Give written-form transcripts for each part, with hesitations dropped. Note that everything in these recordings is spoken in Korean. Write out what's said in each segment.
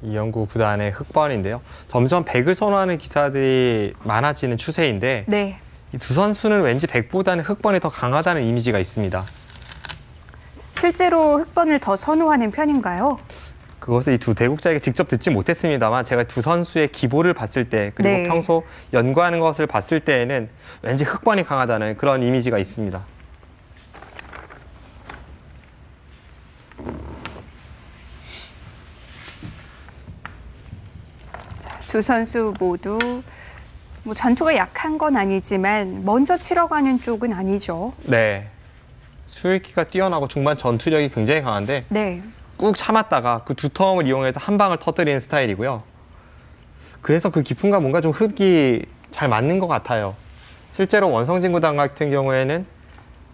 이영구 구단의 흑번인데요. 점점 100을 선호하는 기사들이 많아지는 추세인데 네. 이 두 선수는 왠지 100보다는 흑번이 더 강하다는 이미지가 있습니다. 실제로 흑번을 더 선호하는 편인가요? 그것을 이 두 대국자에게 직접 듣지 못했습니다만 제가 두 선수의 기보를 봤을 때 그리고 네. 평소 연구하는 것을 봤을 때에는 왠지 흑번이 강하다는 그런 이미지가 있습니다. 두 선수 모두 전투가 약한 건 아니지만 먼저 치러 가는 쪽은 아니죠. 네, 수익기가 뛰어나고 중반 전투력이 굉장히 강한데 네. 꾹 참았다가 그 두터움을 이용해서 한 방을 터뜨리는 스타일이고요. 그래서 그 깊음과 뭔가 좀 흡이 잘 맞는 것 같아요. 실제로 원성진 구단 같은 경우에는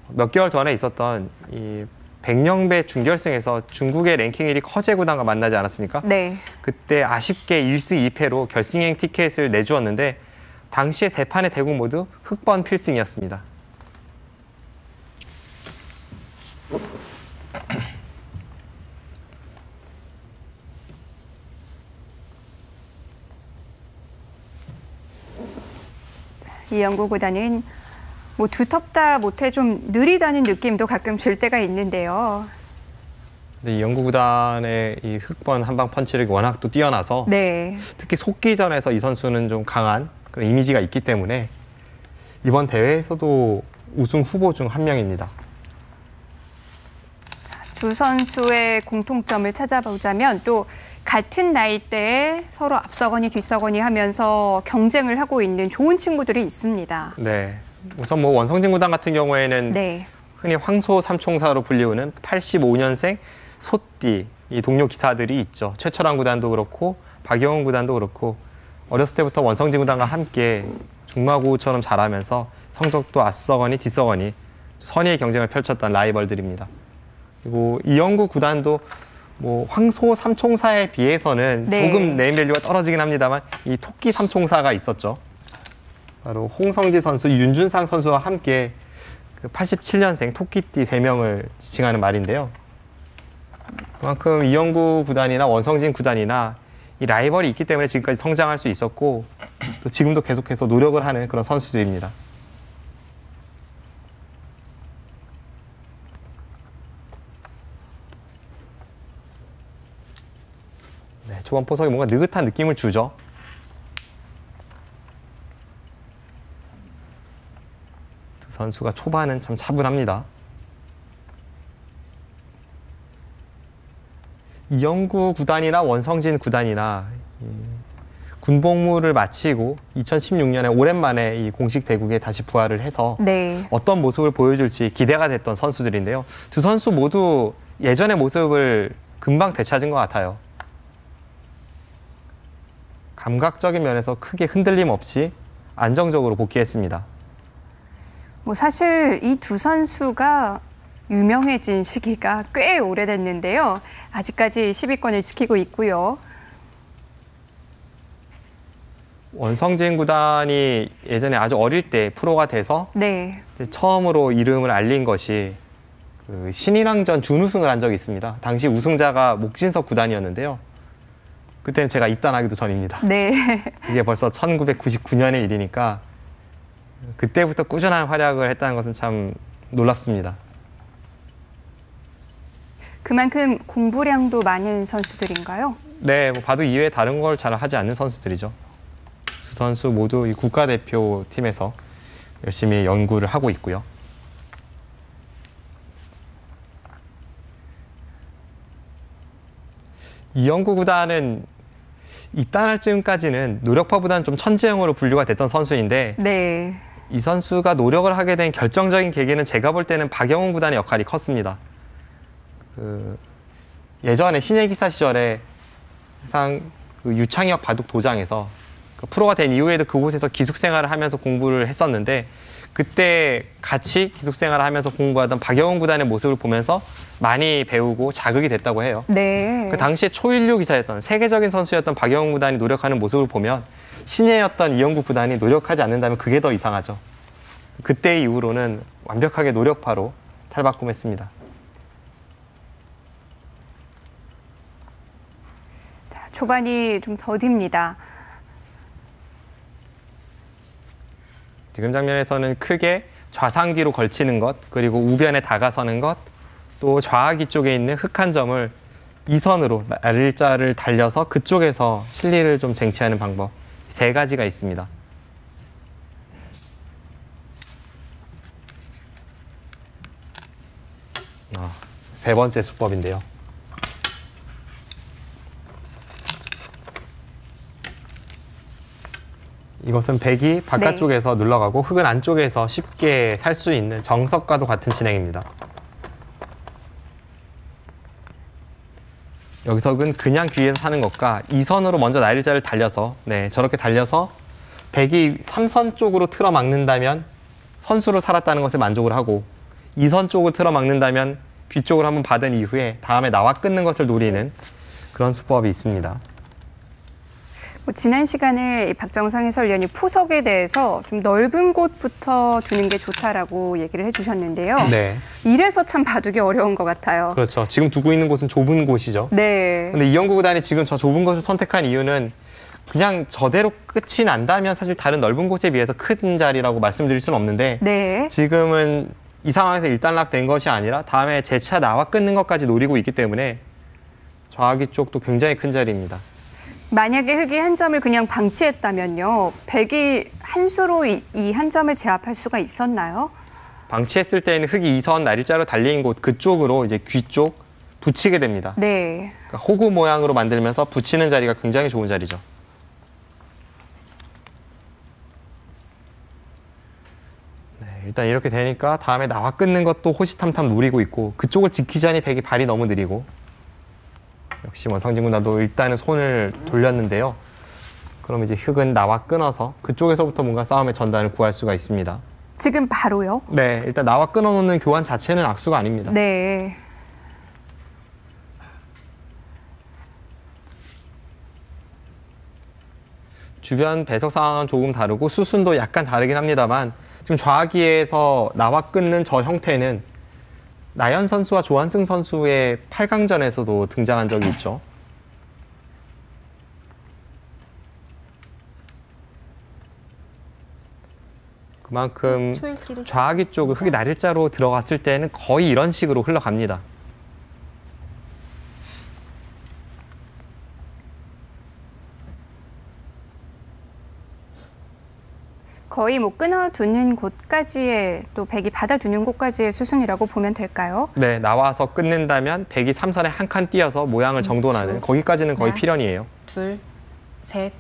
몇 개월 전에 있었던 이 백령배 준결승에서 중국의 랭킹 1위 커제 구단과 만나지 않았습니까? 네. 그때 아쉽게 1승 2패로 결승행 티켓을 내주었는데 당시에 세 판의 대국 모두 흑번 필승이었습니다. 이영구 구단은 두텁다 못해 좀 느리다는 느낌도 가끔 줄 때가 있는데요. 근데 이 영구 구단의 이 흑번 한방 펀치력이 워낙 또 뛰어나서 네. 특히 속기전에서 이 선수는 좀 강한 그런 이미지가 있기 때문에 이번 대회에서도 우승 후보 중 한 명입니다. 두 선수의 공통점을 찾아보자면 또 같은 나이대에 서로 앞서거니 뒤서거니 하면서 경쟁을 하고 있는 좋은 친구들이 있습니다. 네, 우선 뭐 원성진 구단 같은 경우에는 네. 흔히 황소 삼총사로 불리우는 85년생 소띠 이 동료 기사들이 있죠. 최철환 구단도 그렇고 박영훈 구단도 그렇고 어렸을 때부터 원성진 구단과 함께 중마고우처럼 자라면서 성적도 앞서거니 뒤서거니 선의의 경쟁을 펼쳤던 라이벌들입니다. 그리고 이영구 구단도 뭐 황소 삼총사에 비해서는 네. 조금 네임밸류가 떨어지긴 합니다만 이 토끼 삼총사가 있었죠. 바로 홍성지 선수, 윤준상 선수와 함께 그 87년생 토끼띠 3명을 지칭하는 말인데요. 그만큼 이영구 구단이나 원성진 구단이나 이 라이벌이 있기 때문에 지금까지 성장할 수 있었고 또 지금도 계속해서 노력을 하는 그런 선수들입니다. 네, 초반 포석이 뭔가 느긋한 느낌을 주죠. 두 선수가 초반은 참 차분합니다. 이영구 구단이나 원성진 구단이나 군복무를 마치고 2016년에 오랜만에 이 공식 대국에 다시 부활을 해서 네. 어떤 모습을 보여줄지 기대가 됐던 선수들인데요. 두 선수 모두 예전의 모습을 금방 되찾은 것 같아요. 감각적인 면에서 크게 흔들림 없이 안정적으로 복귀했습니다. 사실 이 두 선수가 유명해진 시기가 꽤 오래됐는데요. 아직까지 10위권을 지키고 있고요. 원성진 구단이 예전에 아주 어릴 때 프로가 돼서 네. 처음으로 이름을 알린 것이 그 신인왕전 준우승을 한 적이 있습니다. 당시 우승자가 목진석 구단이었는데요. 그때는 제가 입단하기도 전입니다. 네. 이게 벌써 1999년의 일이니까 그때부터 꾸준한 활약을 했다는 것은 참 놀랍습니다. 그만큼 공부량도 많은 선수들인가요? 네, 뭐 바둑 이외에 다른 걸 잘 하지 않는 선수들이죠. 두 선수 모두 이 국가대표팀에서 열심히 연구를 하고 있고요. 이영구 구단은 입단할 즈음까지는 노력파보다는 좀 천재형으로 분류가 됐던 선수인데 네. 이 선수가 노력을 하게 된 결정적인 계기는 제가 볼 때는 박영훈 구단의 역할이 컸습니다. 예전에 신예기사 시절에 항상 그 유창역 바둑 도장에서 프로가 된 이후에도 그곳에서 기숙생활을 하면서 공부를 했었는데 그때 같이 기숙생활을 하면서 공부하던 박영훈 구단의 모습을 보면서 많이 배우고 자극이 됐다고 해요. 네. 그 당시에 초일류 기사였던 세계적인 선수였던 박영훈 구단이 노력하는 모습을 보면 신예였던 이영구 구단이 노력하지 않는다면 그게 더 이상하죠. 그때 이후로는 완벽하게 노력파로 탈바꿈했습니다. 초반이 좀 더딥니다. 지금 장면에서는 크게 좌상기로 걸치는 것, 그리고 우변에 다가서는 것, 또 좌하기 쪽에 있는 흑한 점을 이선으로 날짜를 달려서 그쪽에서 실리를 좀 쟁취하는 방법, 세 가지가 있습니다. 세 번째 수법인데요. 이것은 백이 바깥쪽에서 눌러가고 흑은 안쪽에서 쉽게 살 수 있는 정석과도 같은 진행입니다. 여기서 흑은 그냥 귀에서 사는 것과 이선으로 먼저 날짜를 달려서 저렇게 달려서 백이 3선 쪽으로 틀어막는다면 선수로 살았다는 것을 만족을 하고, 2선 쪽으로 틀어막는다면 귀 쪽을 한번 받은 이후에 다음에 나와 끊는 것을 노리는 그런 수법이 있습니다. 지난 시간에 박정상 해설위원이 포석에 대해서 좀 넓은 곳부터 두는 게 좋다라고 얘기를 해주셨는데요. 네. 이래서 참 바두기 어려운 것 같아요. 그렇죠. 지금 두고 있는 곳은 좁은 곳이죠. 네. 근데 이영구 구단이 지금 저 좁은 곳을 선택한 이유는 그냥 저대로 끝이 난다면 사실 다른 넓은 곳에 비해서 큰 자리라고 말씀드릴 수는 없는데 네. 지금은 이 상황에서 일단락된 것이 아니라 다음에 재차 나와 끊는 것까지 노리고 있기 때문에 좌하기 쪽도 굉장히 큰 자리입니다. 만약에 흑이 한 점을 그냥 방치했다면요. 백이 한 수로 이 한 점을 제압할 수가 있었나요? 방치했을 때는 흑이 이선 날일자로 달린 곳 그쪽으로 이제 귀 쪽 붙이게 됩니다. 네. 그러니까 호구 모양으로 만들면서 붙이는 자리가 굉장히 좋은 자리죠. 일단 이렇게 되니까 다음에 나와 끊는 것도 호시탐탐 노리고 있고, 그쪽을 지키자니 백이 발이 너무 느리고, 역시 원성진 구단도 일단은 손을 돌렸는데요. 그럼 이제 흑은 나와 끊어서 그쪽에서부터 뭔가 싸움의 전단을 구할 수가 있습니다. 지금 바로요? 네, 일단 나와 끊어놓는 교환 자체는 악수가 아닙니다. 네. 주변 배석 상황은 조금 다르고 수순도 약간 다르긴 합니다만, 지금 좌기에서 나와 끊는 저 형태는 나연 선수와 조한승 선수의 8강전에서도 등장한 적이 있죠. 그만큼 좌기 쪽은 흑이 날일자로 들어갔을 때는 거의 이런 식으로 흘러갑니다. 거의 뭐 끊어두는 곳까지의, 또 백이 받아두는 곳까지의 수순이라고 보면 될까요? 네, 나와서 끊는다면 백이 3선에 한 칸 띄어서 모양을 정돈하는, 거기까지는 거의 하나, 필연이에요. 둘, 셋,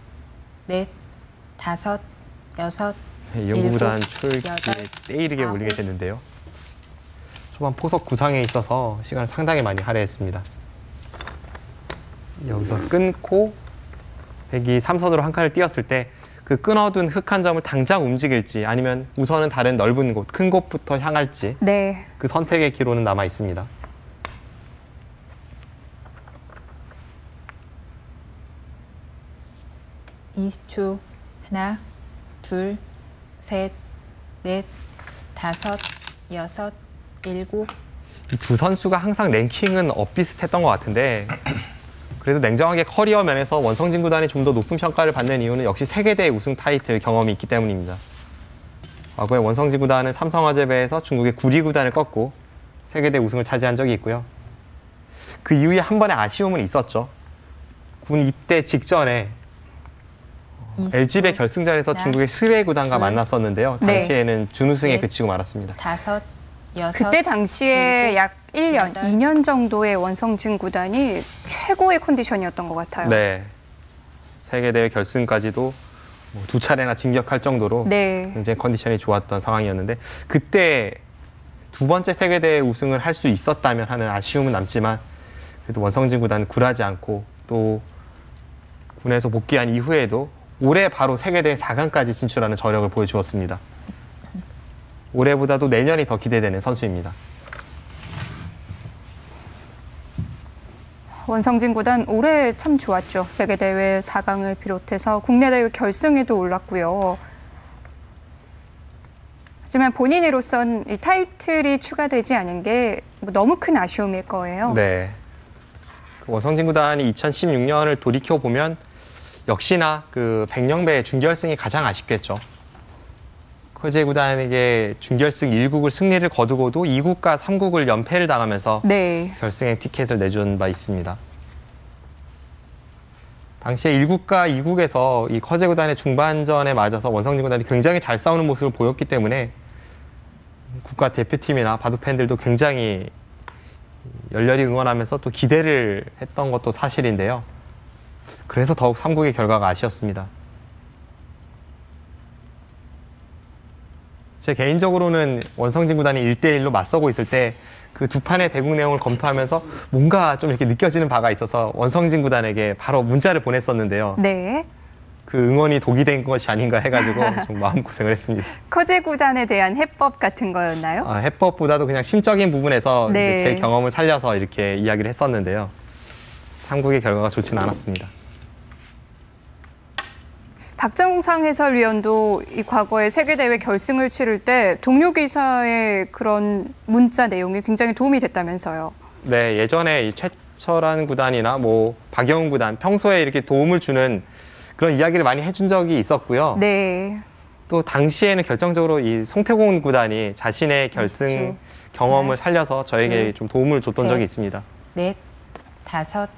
넷, 다섯, 여섯, 연구구단 초읽기에 여덟, 때이르게 아홉. 몰리게 됐는데요. 초반 포석 구상에 있어서 시간을 상당히 많이 할애했습니다. 여기서 끊고 백이 3선으로 한 칸을 띄었을 때 그 끊어둔 흑한 점을 당장 움직일지 아니면 우선은 다른 넓은 곳, 큰 곳부터 향할지 네. 그 선택의 기로는 남아 있습니다. (20초) 하나, 둘, 셋, 넷, 다섯, 여섯, 일곱. 이 두 선수가 항상 랭킹은 엇비슷했던 것 같은데 그래도 냉정하게 커리어 면에서 원성진 구단이 좀 더 높은 평가를 받는 이유는 역시 세계대회 우승 타이틀 경험이 있기 때문입니다. 과거에 원성진 구단은 삼성화재배에서 중국의 구리 구단을 꺾고 세계대회 우승을 차지한 적이 있고요. 그 이후에 한 번의 아쉬움은 있었죠. 군 입대 직전에 LG배 결승전에서 하나, 중국의 스웨 구단과 둘, 만났었는데요. 네. 당시에는 준우승에 넷, 그치고 말았습니다. 다섯, 여섯. 그때 당시에 약 1년, 여덟. 2년 정도의 원성진 구단이 최고의 컨디션이었던 것 같아요. 네. 세계대회 결승까지도 뭐 두 차례나 진격할 정도로 네. 굉장히 컨디션이 좋았던 상황이었는데 그때 두 번째 세계대회 우승을 할 수 있었다면 하는 아쉬움은 남지만 그래도 원성진 구단은 굴하지 않고 또 군에서 복귀한 이후에도 올해 바로 세계대회 4강까지 진출하는 저력을 보여주었습니다. 올해보다도 내년이 더 기대되는 선수입니다. 원성진 구단 올해 참 좋았죠. 세계대회 4강을 비롯해서 국내 대회 결승에도 올랐고요. 하지만 본인으로선 이 타이틀이 추가되지 않은 게뭐 너무 큰 아쉬움일 거예요. 네. 원성진 구단이 2016년을 돌이켜 보면 역시나 그 백령배 준결승이 가장 아쉽겠죠. 커제 구단에게 준결승 1국을 승리를 거두고도 2국과 3국을 연패를 당하면서 네. 결승에 티켓을 내준 바 있습니다. 당시에 1국과 2국에서 이 커제 구단의 중반전에 맞아서 원성진 구단이 굉장히 잘 싸우는 모습을 보였기 때문에 국가 대표팀이나 바둑 팬들도 굉장히 열렬히 응원하면서 또 기대를 했던 것도 사실인데요. 그래서 더욱 3국의 결과가 아쉬웠습니다. 제 개인적으로는 원성진 구단이 1대1로 맞서고 있을 때 그 두 판의 대국 내용을 검토하면서 뭔가 좀 이렇게 느껴지는 바가 있어서 원성진 구단에게 바로 문자를 보냈었는데요. 네. 그 응원이 독이 된 것이 아닌가 해가지고 좀 마음고생을 했습니다. 커제 구단에 대한 해법 같은 거였나요? 해법보다도 그냥 심적인 부분에서 네. 이제 제 경험을 살려서 이렇게 이야기를 했었는데요. 3국의 결과가 좋지는 않았습니다. 박정상 해설위원도 이 과거에 세계대회 결승을 치를 때 동료 기사의 그런 문자 내용이 굉장히 도움이 됐다면서요. 네, 예전에 이 최철한 구단이나 뭐 박영훈 구단 평소에 이렇게 도움을 주는 그런 이야기를 많이 해준 적이 있었고요. 네. 또 당시에는 결정적으로 이 송태곤 구단이 자신의 결승 그렇죠. 경험을 살려서 저에게 좀 도움을 줬던 셋, 적이 있습니다. 넷, 다섯,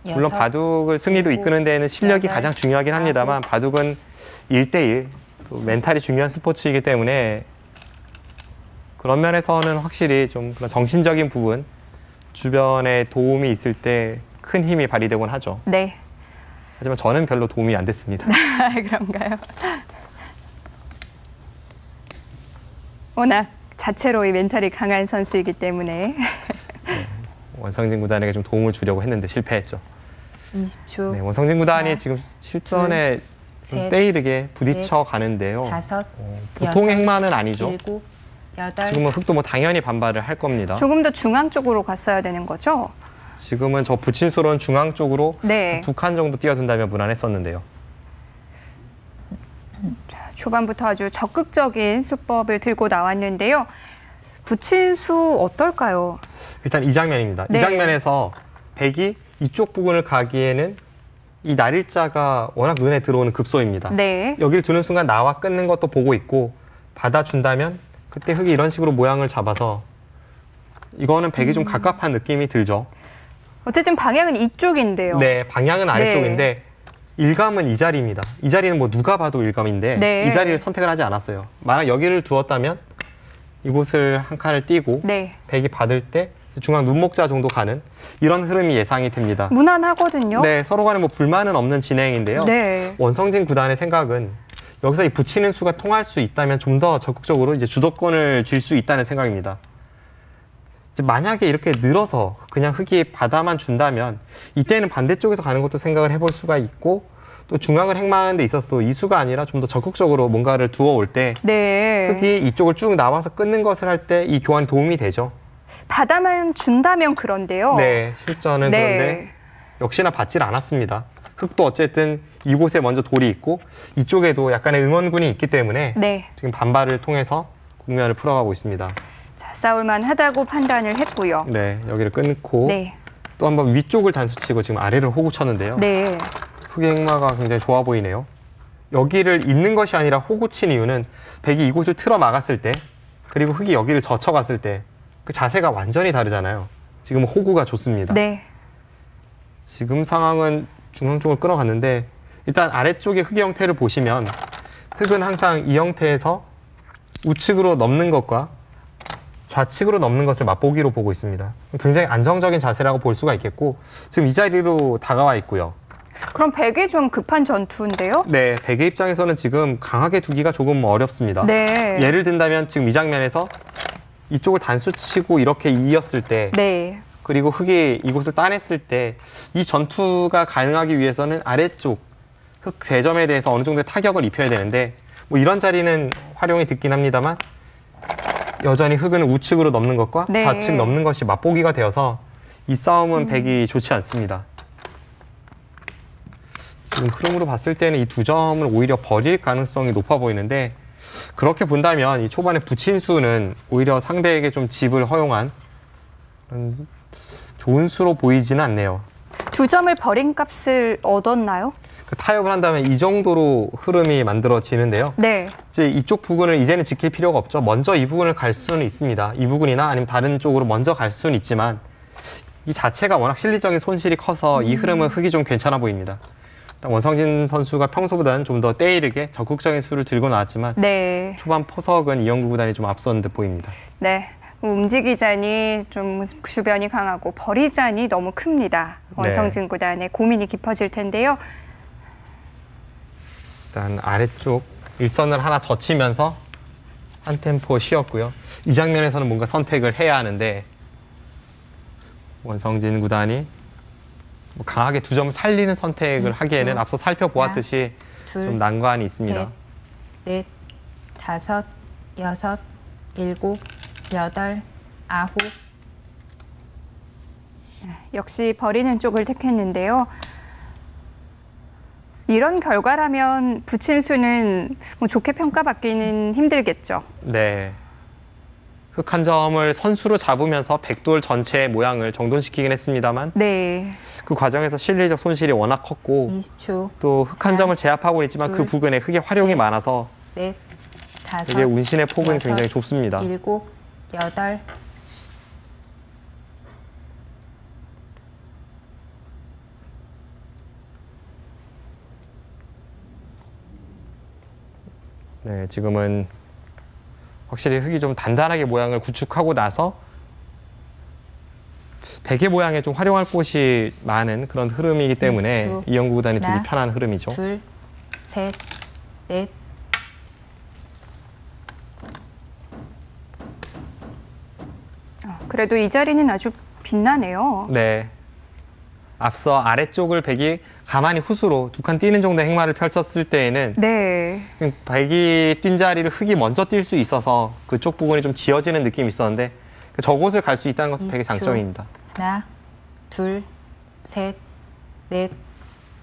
여섯. 물론 바둑을 승리로 일곱, 이끄는 데에는 실력이 여덟, 가장 중요하긴 합니다만 바둑은 1대1, 또 멘탈이 중요한 스포츠이기 때문에 그런 면에서는 확실히 좀 그런 정신적인 부분, 주변에 도움이 있을 때 큰 힘이 발휘되곤 하죠. 네. 하지만 저는 별로 도움이 안 됐습니다. 그런가요? 워낙 자체로 이 멘탈이 강한 선수이기 때문에. 원성진 구단에게 좀 도움을 주려고 했는데 실패했죠. 20초. 네, 원성진 구단이 하나, 지금 실전에 좀 셋, 때이르게 부딪혀 가는데요. 다섯, 보통의 여섯, 행만은 아니죠. 일곱, 여덟. 지금은 흑도 뭐 당연히 반발을 할 겁니다. 조금 더 중앙 쪽으로 갔어야 되는 거죠? 지금은 저 부친수로는 중앙 쪽으로 네. 2칸 정도 뛰어든다면 무난했었는데요. 초반부터 아주 적극적인 수법을 들고 나왔는데요. 부친수 어떨까요? 일단 이 장면입니다. 네. 이 장면에서 백이 이쪽 부근을 가기에는 이 날일자가 워낙 눈에 들어오는 급소입니다. 네. 여기를 두는 순간 나와 끊는 것도 보고 있고 받아준다면 그때 흑이 이런 식으로 모양을 잡아서 이거는 백이 좀 갑갑한 느낌이 들죠. 어쨌든 방향은 이쪽인데요. 네, 방향은 아래쪽인데 일감은 이 자리입니다. 이 자리는 뭐 누가 봐도 일감인데 네. 이 자리를 선택을 하지 않았어요. 만약 여기를 두었다면 이곳을 한 칸을 띄고 네. 백이 받을 때 중앙 눈목자 정도 가는 이런 흐름이 예상이 됩니다. 무난하거든요. 네, 서로 간에 뭐 불만은 없는 진행인데요. 네. 원성진 구단의 생각은 여기서 이 붙이는 수가 통할 수 있다면 좀 더 적극적으로 이제 주도권을 쥘 수 있다는 생각입니다. 이제 만약에 이렇게 늘어서 그냥 흑이 받아만 준다면 이때는 반대쪽에서 가는 것도 생각을 해볼 수가 있고 또 중앙을 행망하는 데 있어서도 이 수가 아니라 좀 더 적극적으로 뭔가를 두어올 때 네. 흑이 이쪽을 쭉 나와서 끊는 것을 할 때 이 교환이 도움이 되죠. 받아만 준다면 그런데요. 네, 실전은 네. 그런데 역시나 받질 않았습니다. 흑도 어쨌든 이곳에 먼저 돌이 있고 이쪽에도 약간의 응원군이 있기 때문에 네. 지금 반발을 통해서 국면을 풀어가고 있습니다. 자, 싸울만 하다고 판단을 했고요. 네, 여기를 끊고 네. 또 한번 위쪽을 단수치고 지금 아래를 호구 쳤는데요. 네. 흑의 행마가 굉장히 좋아 보이네요. 여기를 잇는 것이 아니라 호구 친 이유는 백이 이곳을 틀어 막았을 때 그리고 흑이 여기를 젖혀갔을 때 그 자세가 완전히 다르잖아요. 지금 호구가 좋습니다. 네. 지금 상황은 중앙 쪽을 끌어갔는데 일단 아래쪽의 흑의 형태를 보시면 흑은 항상 이 형태에서 우측으로 넘는 것과 좌측으로 넘는 것을 맛보기로 보고 있습니다. 굉장히 안정적인 자세라고 볼 수가 있겠고 지금 이 자리로 다가와 있고요. 그럼 백이 좀 급한 전투인데요? 네, 백의 입장에서는 지금 강하게 두기가 조금 어렵습니다. 네. 예를 든다면 지금 이 장면에서 이쪽을 단수치고 이렇게 이었을 때 네. 그리고 흑이 이곳을 따냈을 때 이 전투가 가능하기 위해서는 아래쪽 흑 3점에 대해서 어느 정도의 타격을 입혀야 되는데 뭐 이런 자리는 활용이 듣긴 합니다만 여전히 흑은 우측으로 넘는 것과 네. 좌측 넘는 것이 맛보기가 되어서 이 싸움은 백이 좋지 않습니다. 지금 흐름으로 봤을 때는 이 2점을 오히려 버릴 가능성이 높아 보이는데 그렇게 본다면 이 초반에 부친수는 오히려 상대에게 좀 집을 허용한 좋은 수로 보이지는 않네요. 두 점을 버린 값을 얻었나요? 그 타협을 한다면 이 정도로 흐름이 만들어지는데요. 네. 이제 이쪽 부근을 이제는 지킬 필요가 없죠. 먼저 이 부근을 갈 수는 있습니다. 이 부근이나 아니면 다른 쪽으로 먼저 갈 수는 있지만 이 자체가 워낙 실리적인 손실이 커서 이 흐름은 흙이 좀 괜찮아 보입니다. 일단 원성진 선수가 평소보다는 좀 더 때이르게 적극적인 수를 들고 나왔지만 네. 초반 포석은 이영구 구단이 좀 앞선 듯 보입니다. 네. 움직이자니 좀 주변이 강하고 버리자니 너무 큽니다. 원성진 구단의 고민이 깊어질 텐데요. 일단 아래쪽 일선을 하나 젖히면서 한 템포 쉬었고요. 이 장면에서는 뭔가 선택을 해야 하는데 원성진 구단이 뭐 강하게 두 점을 살리는 선택을 20초. 하기에는 앞서 살펴보았듯이 둘, 좀 난관이 있습니다. 셋, 넷, 다섯, 여섯, 일곱, 여덟, 아홉. 역시 버리는 쪽을 택했는데요. 이런 결과라면 붙인 수는 뭐 좋게 평가받기는 힘들겠죠. 네. 흙 한 점을 선수로 잡으면서 백돌 전체의 모양을 정돈시키긴 했습니다만 네. 그 과정에서 실리적 손실이 워낙 컸고 20초. 또 흙 한 점을 제압하고 있지만 그 둘, 부근에 흙의 활용이 셋, 많아서 넷, 다섯, 이게 운신의 폭은 여섯, 굉장히 좁습니다. 일곱, 여덟. 네, 지금은 확실히 흙이 좀 단단하게 모양을 구축하고 나서 베개 모양에 좀 활용할 곳이 많은 그런 흐름이기 때문에 20초. 이영구 구단이 두기 하나, 편한 흐름이죠. 둘, 셋, 넷. 그래도 이 자리는 아주 빛나네요. 네. 앞서 아래쪽을 백이 가만히 후수로 두 칸 뛰는 정도의 행마를 펼쳤을 때에는 네. 지금 백이 뛴 자리를 흙이 먼저 뛸 수 있어서 그쪽 부분이 좀 지어지는 느낌이 있었는데 저곳을 갈 수 있다는 것은 백의 20초. 장점입니다. 하나, 둘, 셋, 넷,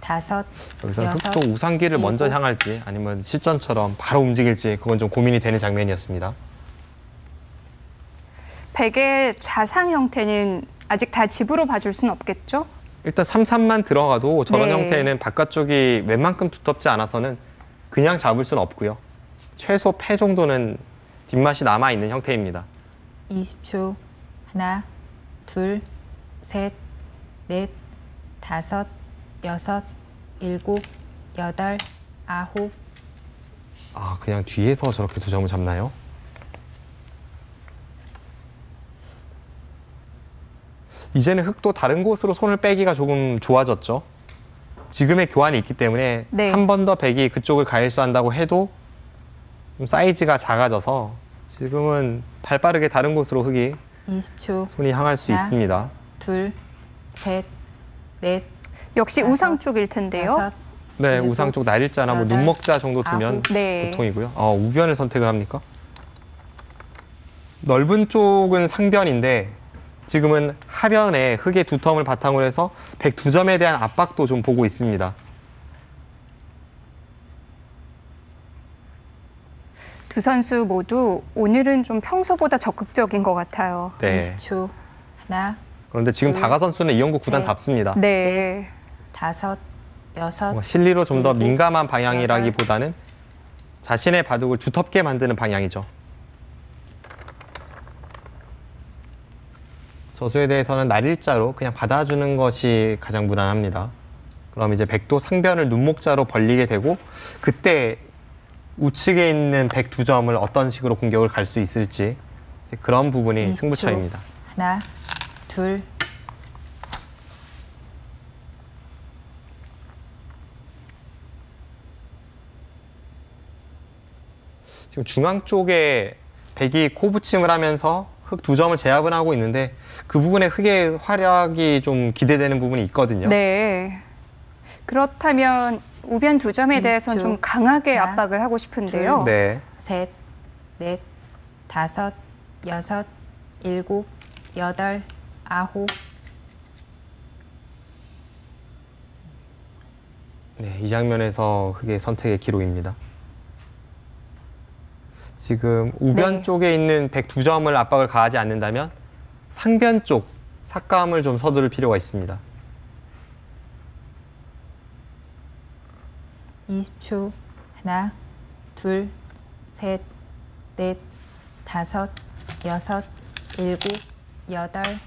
다섯, 여기서 여섯, 흙쪽 우상기를 먼저 일곱. 향할지 아니면 실전처럼 바로 움직일지 그건 좀 고민이 되는 장면이었습니다. 백의 좌상 형태는 아직 다 집으로 봐줄 수는 없겠죠? 일단 3-3만 들어가도 저런 네. 형태는 바깥쪽이 웬만큼 두텁지 않아서는 그냥 잡을 수는 없고요. 최소 패 정도는 뒷맛이 남아있는 형태입니다. 20초. 하나, 둘, 셋, 넷, 다섯, 여섯, 일곱, 여덟, 아홉. 아, 그냥 뒤에서 저렇게 두 점을 잡나요? 이제는 흙도 다른 곳으로 손을 빼기가 조금 좋아졌죠. 지금의 교환이 있기 때문에 네. 한 번 더 백이 그쪽을 가일수한다고 해도 좀 사이즈가 작아져서 지금은 발빠르게 다른 곳으로 흙이 20초. 손이 향할 수 하나, 있습니다. 둘, 셋, 넷, 역시 다섯, 우상 쪽일 텐데요. 여섯. 네, 일곱, 우상 쪽 날일자나 뭐 여덟, 눈먹자 정도 두면 아홉. 네. 보통이고요. 우변을 선택을 합니까? 넓은 쪽은 상변인데 지금은 하변에 흙의 두텀을 바탕으로 해서 백 두 점에 대한 압박도 좀 보고 있습니다. 두 선수 모두 오늘은 좀 평소보다 적극적인 것 같아요. 네. 20초. 하나, 그런데 지금 둘, 다가 선수는 이영국 셋. 구단답습니다. 네. 다섯, 여섯, 뭔가 실리로 좀 더 일곱, 민감한 방향이라기보다는 자신의 바둑을 두텁게 만드는 방향이죠. 저수에 대해서는 날일자로 그냥 받아주는 것이 가장 무난합니다. 그럼 이제 백도 상변을 눈목자로 벌리게 되고 그때 우측에 있는 백 두 점을 어떤 식으로 공격을 갈 수 있을지 이제 그런 부분이 20초. 승부처입니다. 하나, 둘, 지금 중앙 쪽에 백이 코붙임을 하면서 흙 두 점을 제압을 하고 있는데 그 부분에 흙의 활약이 좀 기대되는 부분이 있거든요. 네. 그렇다면 우변 두 점에 대해서는 20초. 좀 강하게 하나, 압박을 하고 싶은데요. 네. 셋, 넷, 다섯, 여섯, 일곱, 여덟, 아홉. 네, 이 장면에서 흙의 선택의 기록입니다. 지금 우변 네. 쪽에 있는 백 두 점을 압박을 가하지 않는다면 상변 쪽 삭감을 좀 서두를 필요가 있습니다. 20초. 하나, 둘, 셋, 넷, 다섯, 여섯, 일곱, 여덟.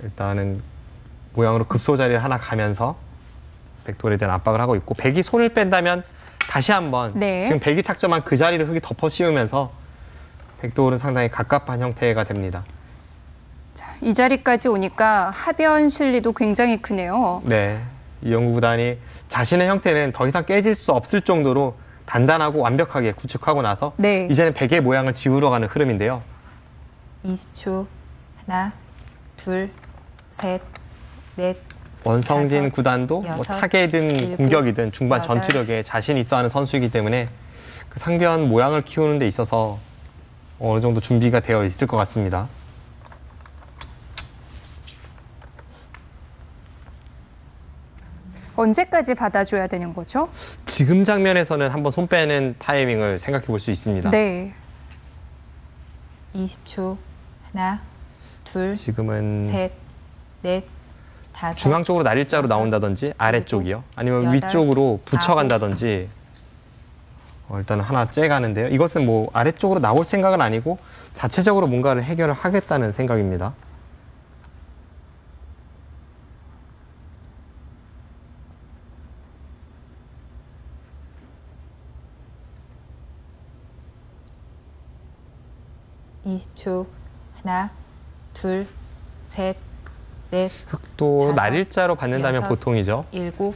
일단은 모양으로 급소 자리를 하나 가면서 백돌에 대한 압박을 하고 있고 백이 손을 뺀다면 다시 한번 네. 지금 백이 착점한 그 자리를 흙이 덮어 씌우면서 백돌은 상당히 갑갑한 형태가 됩니다. 이 자리까지 오니까 하변 실리도 굉장히 크네요. 네, 이영구 구단이 자신의 형태는 더 이상 깨질 수 없을 정도로 단단하고 완벽하게 구축하고 나서 네. 이제는 백의 모양을 지우러 가는 흐름인데요. 20초. 하나, 둘, 셋, 넷, 원성진 다섯, 구단도 뭐 여섯, 타겟이든 일곱, 공격이든 중반 여덟. 전투력에 자신 있어하는 선수이기 때문에 그 상변 모양을 키우는 데 있어서 어느 정도 준비가 되어 있을 것 같습니다. 언제까지 받아줘야 되는 거죠? 지금 장면에서는 한번 손 빼는 타이밍을 생각해 볼 수 있습니다. 네. 20초. 하나, 둘, 지금은 셋, 넷, 다섯. 중앙 쪽으로 날일자로 여섯, 나온다든지 아래쪽이요. 아니면 여덟, 위쪽으로 붙여간다든지 일단은 하나 째가는데요. 이것은 뭐 아래쪽으로 나올 생각은 아니고 자체적으로 뭔가를 해결을 하겠다는 생각입니다. 이십 초. 하나, 둘, 셋, 넷, 흙도 다섯, 날일자로 받는다면 여섯, 보통이죠. 일곱,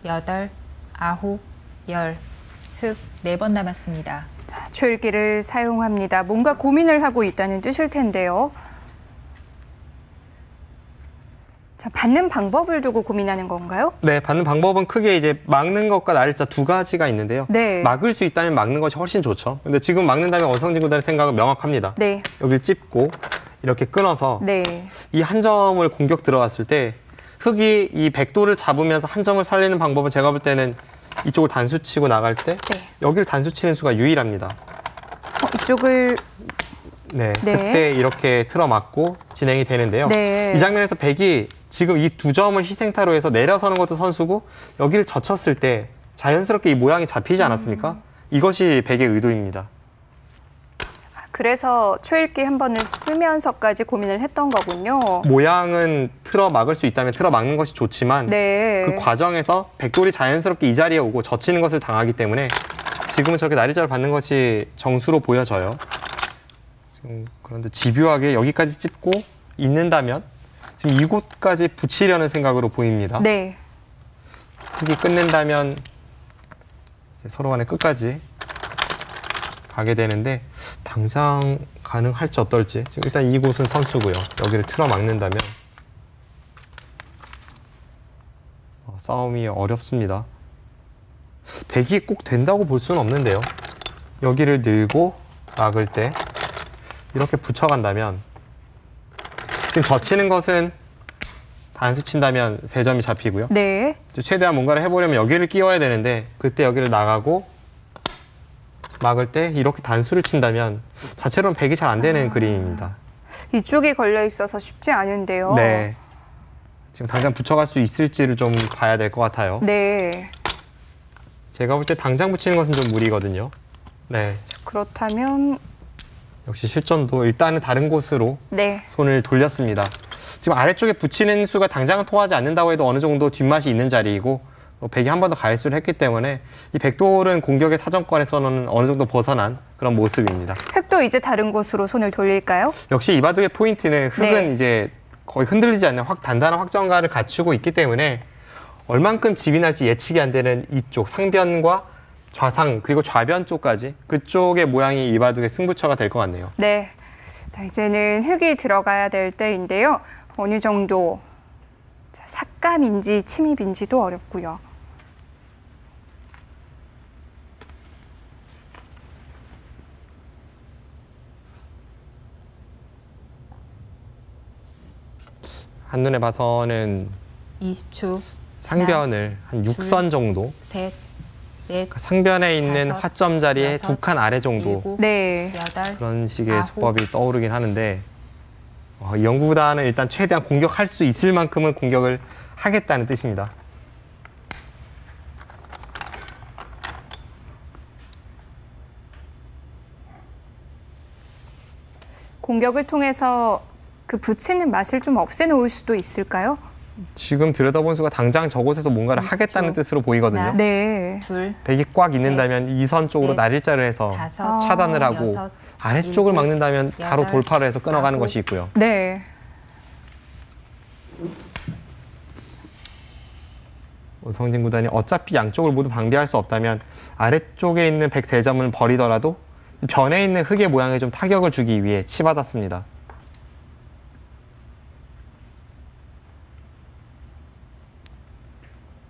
여덟, 아홉, 열. 흙 4번 남았습니다. 초읽기를 사용합니다. 뭔가 고민을 하고 있다는 뜻일 텐데요. 자, 받는 방법을 두고 고민하는 건가요? 네, 받는 방법은 크게 이제 막는 것과 날일자 두 가지가 있는데요. 네. 막을 수 있다면 막는 것이 훨씬 좋죠. 근데 지금 막는다면 원성진 구단의 생각은 명확합니다. 네. 여기를 찝고 이렇게 끊어서 네. 이 한 점을 공격 들어갔을 때 흙이 이 백도를 잡으면서 한 점을 살리는 방법은 제가 볼 때는 이쪽을 단수 치고 나갈 때 네. 여기를 단수 치는 수가 유일합니다. 이쪽을 네, 네. 그때 이렇게 틀어막고 진행이 되는데요. 네. 이 장면에서 백이 지금 이 두 점을 희생타로 해서 내려서는 것도 선수고 여기를 젖혔을 때 자연스럽게 이 모양이 잡히지 않았습니까? 이것이 백의 의도입니다. 그래서 초읽기 한 번을 쓰면서까지 고민을 했던 거군요. 모양은 틀어 막을 수 있다면 틀어 막는 것이 좋지만 네. 그 과정에서 백돌이 자연스럽게 이 자리에 오고 젖히는 것을 당하기 때문에 지금은 저렇게 날일자를 받는 것이 정수로 보여져요. 지금 그런데 집요하게 여기까지 찝고 있는다면 지금 이곳까지 붙이려는 생각으로 보입니다. 네. 흙이 끝낸다면 이제 서로 간에 끝까지 가게 되는데 당장 가능할지 어떨지. 지금 일단 이곳은 선수고요. 여기를 틀어 막는다면 싸움이 어렵습니다. 백이 꼭 된다고 볼 수는 없는데요. 여기를 늘고 막을 때 이렇게 붙여간다면 지금 젖히는 것은 단수 친다면 3점이 잡히고요. 네. 최대한 뭔가를 해보려면 여기를 끼워야 되는데 그때 여기를 나가고 막을 때 이렇게 단수를 친다면 자체로는 백이 잘 안 되는 그림입니다. 이쪽이 걸려 있어서 쉽지 않은데요. 네. 지금 당장 붙여갈 수 있을지를 좀 봐야 될 것 같아요. 네. 제가 볼 때 당장 붙이는 것은 좀 무리거든요. 네. 그렇다면 역시 실전도 일단은 다른 곳으로 네. 손을 돌렸습니다. 지금 아래쪽에 붙이는 수가 당장은 통하지 않는다고 해도 어느 정도 뒷맛이 있는 자리이고 백이 한 번 더 가일수를 했기 때문에 이 백돌은 공격의 사정권에서는 어느 정도 벗어난 그런 모습입니다. 흙도 이제 다른 곳으로 손을 돌릴까요? 역시 이 바둑의 포인트는 흙은 네. 이제 거의 흔들리지 않는 단단한 확정감을 갖추고 있기 때문에 얼만큼 집이 날지 예측이 안 되는 이쪽 상변과 좌상 그리고 좌변 쪽까지 그쪽의 모양이 이 바둑의 승부처가 될 것 같네요. 네. 자, 이제는 흙이 들어가야 될 때인데요. 어느 정도 삭감인지 침입인지도 어렵고요. 한눈에 봐서는 20초. 상변을 한 6선 정도 셋, 넷, 상변에 있는 다섯, 화점 자리에 여섯, 2칸 아래 정도 일곱, 네. 여덟, 그런 식의 아홉. 수법이 떠오르긴 하는데 이영구 구단은 일단 최대한 공격할 수 있을 만큼은 공격을 하겠다는 뜻입니다. 공격을 통해서 그 붙이는 맛을 좀 없애놓을 수도 있을까요? 지금 들여다본 수가 당장 저곳에서 뭔가를 20초. 하겠다는 뜻으로 보이거든요. 네. 둘, 백이 꽉 셋, 있는다면 이선 쪽으로 넷, 날일자를 해서 다섯, 차단을 하고 여섯, 아래쪽을 일곱, 막는다면 바로 여덟, 돌파를 해서 끊어가는 아홉. 것이 있고요. 네. 원성진 구단이 어차피 양쪽을 모두 방비할 수 없다면 아래쪽에 있는 백 대점을 버리더라도 변에 있는 흙의 모양에 좀 타격을 주기 위해 치받았습니다.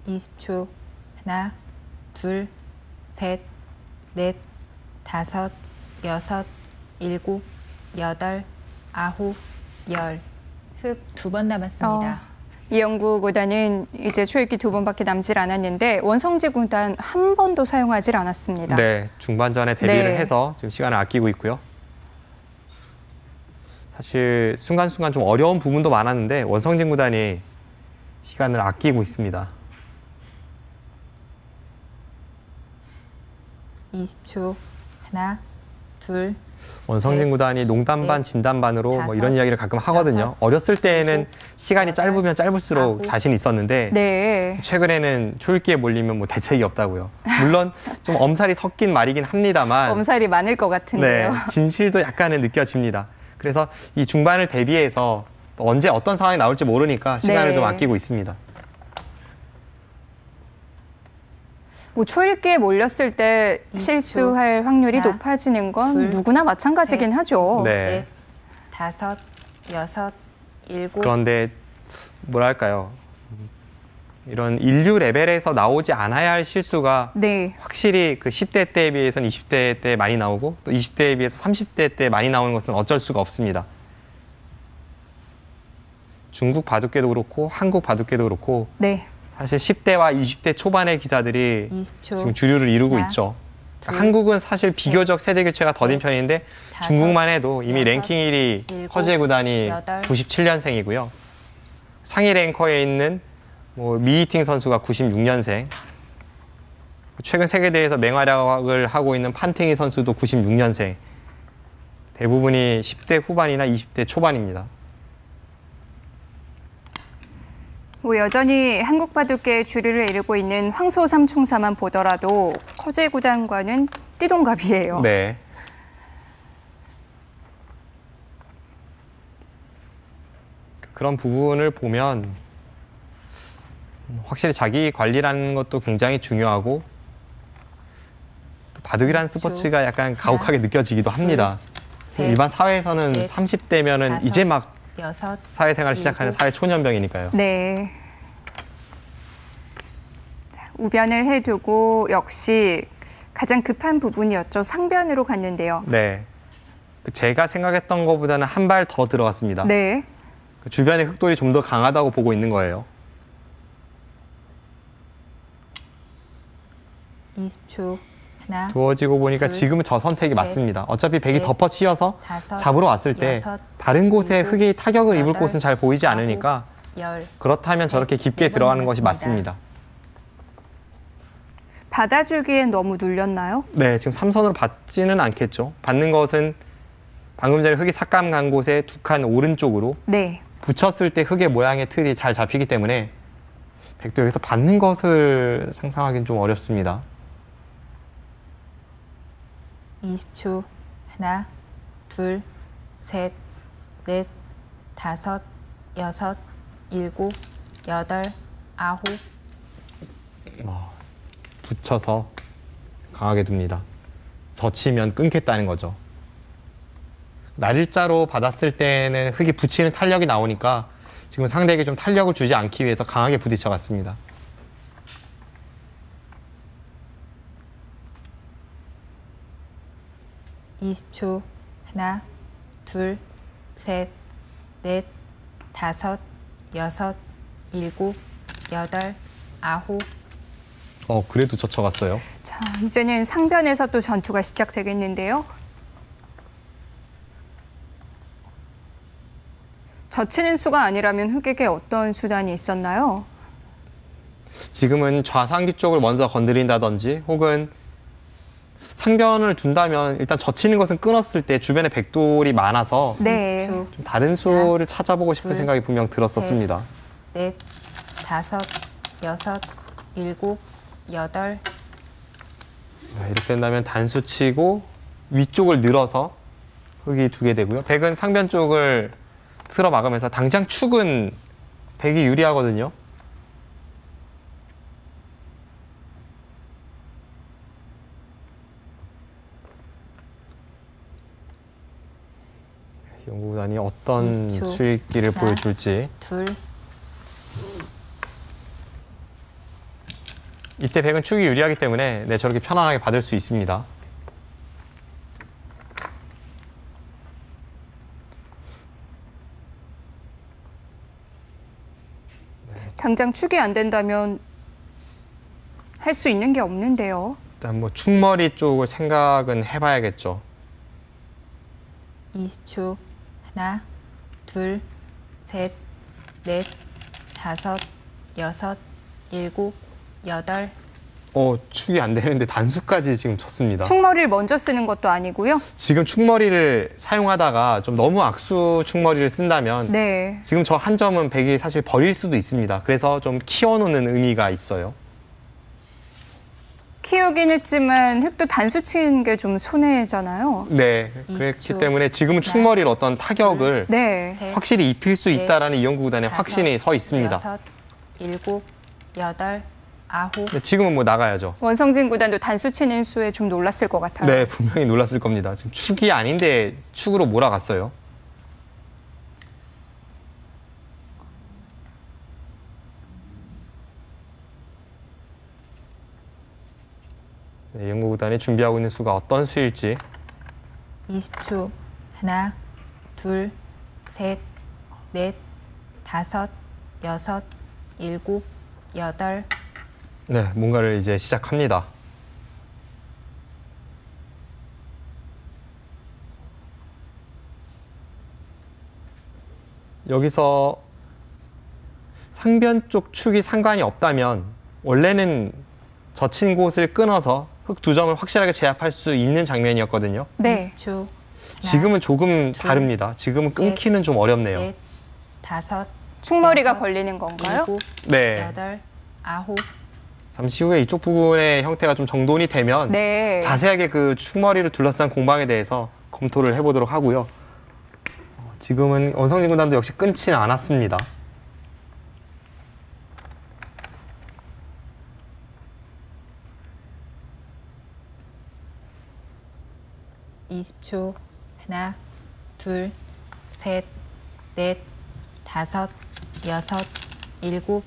이십 초. 하나, 둘, 셋, 넷, 다섯, 여섯, 일곱, 여덟, 아홉, 열. 흙 두 번 남았습니다. 이영구 구단은 이제 초읽기 2번밖에 남질 않았는데 원성지 구단 한 번도 사용하질 않았습니다. 네, 중반전에 대비를 네. 해서 지금 시간을 아끼고 있고요. 사실 순간순간 좀 어려운 부분도 많았는데 원성진 구단이 시간을 아끼고 있습니다. 20초. 하나, 둘, 원성진 넷, 구단이 농담 반 넷, 진담 반으로 뭐 다섯, 이런 이야기를 가끔 하거든요. 여섯, 어렸을 때는 일곱, 시간이 여덟, 짧으면 짧을수록 아홉. 자신이 있었는데 네. 최근에는 초읽기에 몰리면 뭐 대책이 없다고요. 물론 좀 엄살이 섞인 말이긴 합니다만 엄살이 많을 것 네, 같은데요. 진실도 약간은 느껴집니다. 그래서 이 중반을 대비해서 또 언제 어떤 상황이 나올지 모르니까 시간을 네. 좀 아끼고 있습니다. 뭐 초읽기에 몰렸을 때 20초. 실수할 확률이 하나, 높아지는 건 둘, 누구나 마찬가지긴 셋. 하죠. 네. 넷, 다섯, 여섯, 일곱, 그런데 뭐랄까요? 이런 인류 레벨에서 나오지 않아야 할 실수가 네. 확실히 그 10대 때에 비해서는 20대 때 많이 나오고 또 20대에 비해서 30대 때 많이 나오는 것은 어쩔 수가 없습니다. 중국 바둑계도 그렇고 한국 바둑계도 그렇고 네. 사실 10대와 20대 초반의 기사들이 20초. 지금 주류를 이루고 하나, 있죠. 둘, 한국은 사실 비교적 세대 교체가 더딘 넷, 편인데 다섯, 중국만 해도 이미 여섯, 랭킹 1위 일곱, 허재 구단이 여덟. 97년생이고요. 상위 랭커에 있는 뭐 미이팅 선수가 96년생. 최근 세계대회에서 맹활약을 하고 있는 판팅이 선수도 96년생. 대부분이 10대 후반이나 20대 초반입니다. 뭐 여전히 한국 바둑계의 주류를 이루고 있는 황소 삼총사만 보더라도 커제 구단과는 띠동갑이에요. 네. 그런 부분을 보면 확실히 자기 관리라는 것도 굉장히 중요하고 또 바둑이라는 스포츠가 약간 가혹하게 느껴지기도 합니다. 셋, 일반 사회에서는 넷, 30대면은 다섯, 이제 막 여섯, 사회생활을 시작하는 일곱. 사회 초년병이니까요. 네. 우변을 해두고 역시 가장 급한 부분이었죠. 상변으로 갔는데요. 네. 제가 생각했던 것보다는 한 발 더 들어갔습니다. 네. 그 주변의 흑돌이 좀 더 강하다고 보고 있는 거예요. 20초. 하나, 두어지고 보니까 둘, 지금은 저 선택이 셋, 맞습니다. 어차피 백이 넷, 덮어 씌어서 다섯, 잡으러 왔을 때 여섯, 다른 곳에 일곱, 흙이 타격을 입을 여덟, 곳은 잘 보이지 아홉, 않으니까 열. 그렇다면 저렇게 깊게 네 번 들어가는 것이 남았습니다. 맞습니다. 받아주기엔 너무 눌렸나요? 네, 지금 삼선으로 받지는 않겠죠. 받는 것은 방금 전에 흙이 삭감 간 곳에 두 칸 오른쪽으로 네. 붙였을 때 흙의 모양의 틀이 잘 잡히기 때문에 백도 여기서 받는 것을 상상하기는 좀 어렵습니다. 20초. 하나, 둘, 셋, 넷, 다섯, 여섯, 일곱, 여덟, 아홉. 붙여서 강하게 둡니다. 젖히면 끊겠다는 거죠. 날일자로 받았을 때는 흙이 붙이는 탄력이 나오니까 지금 상대에게 좀 탄력을 주지 않기 위해서 강하게 부딪혀 갔습니다. 이십 초. 하나, 둘, 셋, 넷, 다섯, 여섯, 일곱, 여덟, 아홉. 그래도 젖혀갔어요. 자, 이제는 상변에서 또 전투가 시작되겠는데요. 젖히는 수가 아니라면 흑에게 어떤 수단이 있었나요? 지금은 좌상귀 쪽을 먼저 건드린다든지 혹은 상변을 둔다면 일단 젖히는 것은 끊었을 때 주변에 백돌이 많아서 네. 20초. 좀 다른 수를 찾아보고 싶은 둘, 생각이 분명 들었었습니다. 넷, 다섯, 여섯, 일곱, 여덟. 이렇게 된다면 단수 치고 위쪽을 늘어서 흙이 두게 되고요. 백은 상변 쪽을 틀어 막으면서 당장 축은 백이 유리하거든요. 연구단이 어떤 20초. 수익기를 하나. 보여줄지. 둘, 이때 백은 축이 유리하기 때문에 네, 저렇게 편안하게 받을 수 있습니다. 당장 축이 안 된다면 할 수 있는 게 없는데요. 일단 뭐 축머리 쪽을 생각은 해봐야겠죠. 20초. 하나, 둘, 셋, 넷, 다섯, 여섯, 일곱, 여덟. 축이 안 되는데 단수까지 지금 쳤습니다. 축머리를 먼저 쓰는 것도 아니고요. 지금 축머리를 사용하다가 좀 너무 악수 축머리를 쓴다면 네. 지금 저 한 점은 백이 사실 버릴 수도 있습니다. 그래서 좀 키워놓는 의미가 있어요. 키우긴 했지만 흙도 단수 치는 게 좀 손해잖아요. 네, 20초. 그렇기 때문에 지금은 축머리를 어떤 타격을 네. 셋, 확실히 입힐 수 있다라는 이연구 구단의 다섯, 확신이 서 있습니다. 여섯, 일곱, 여덟, 아홉. 근데 지금은 뭐 나가야죠. 원성진 구단도 단수 치는 수에 좀 놀랐을 것 같아요. 네, 분명히 놀랐을 겁니다. 지금 축이 아닌데 축으로 몰아갔어요. 네, 연구 구단이 준비하고 있는 수가 어떤 수일지. 20초. 하나, 둘, 셋, 넷, 다섯, 여섯, 일곱, 여덟. 네, 뭔가를 이제 시작합니다. 여기서 상변 쪽 축이 상관이 없다면 원래는 젖힌 곳을 끊어서 흙 두 점을 확실하게 제압할 수 있는 장면이었거든요. 네. 20초. 지금은 조금 둘, 다릅니다. 지금은 셋, 끊기는 좀 어렵네요. 넷, 다섯, 축머리가 여섯, 걸리는 건가요? 일곱, 네. 여덟, 아홉. 잠시 후에 이쪽 부분의 형태가 좀 정돈이 되면 네. 자세하게 그 축머리를 둘러싼 공방에 대해서 검토를 해보도록 하고요. 지금은 원성진 군단도 역시 끊지는 않았습니다. 이십 초. 하나, 둘, 셋, 넷, 다섯, 여섯, 일곱,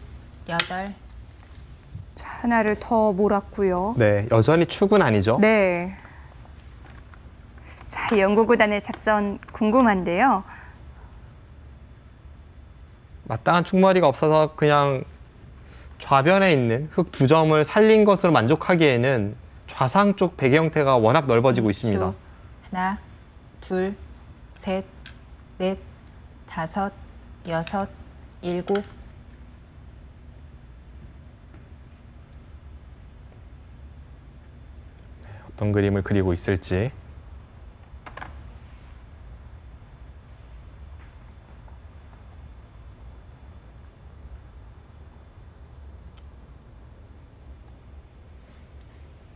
여덟. 자, 하나를 더 몰았고요. 네, 여전히 축은 아니죠. 네. 자, 연구구단의 작전 궁금한데요. 마땅한 축머리가 없어서 그냥 좌변에 있는 흙 두 점을 살린 것으로 만족하기에는 좌상 쪽 베개 형태가 워낙 넓어지고 20초. 있습니다. 하나, 둘, 셋, 넷, 다섯, 여섯, 일곱. 어떤 그림을 그리고 있을지.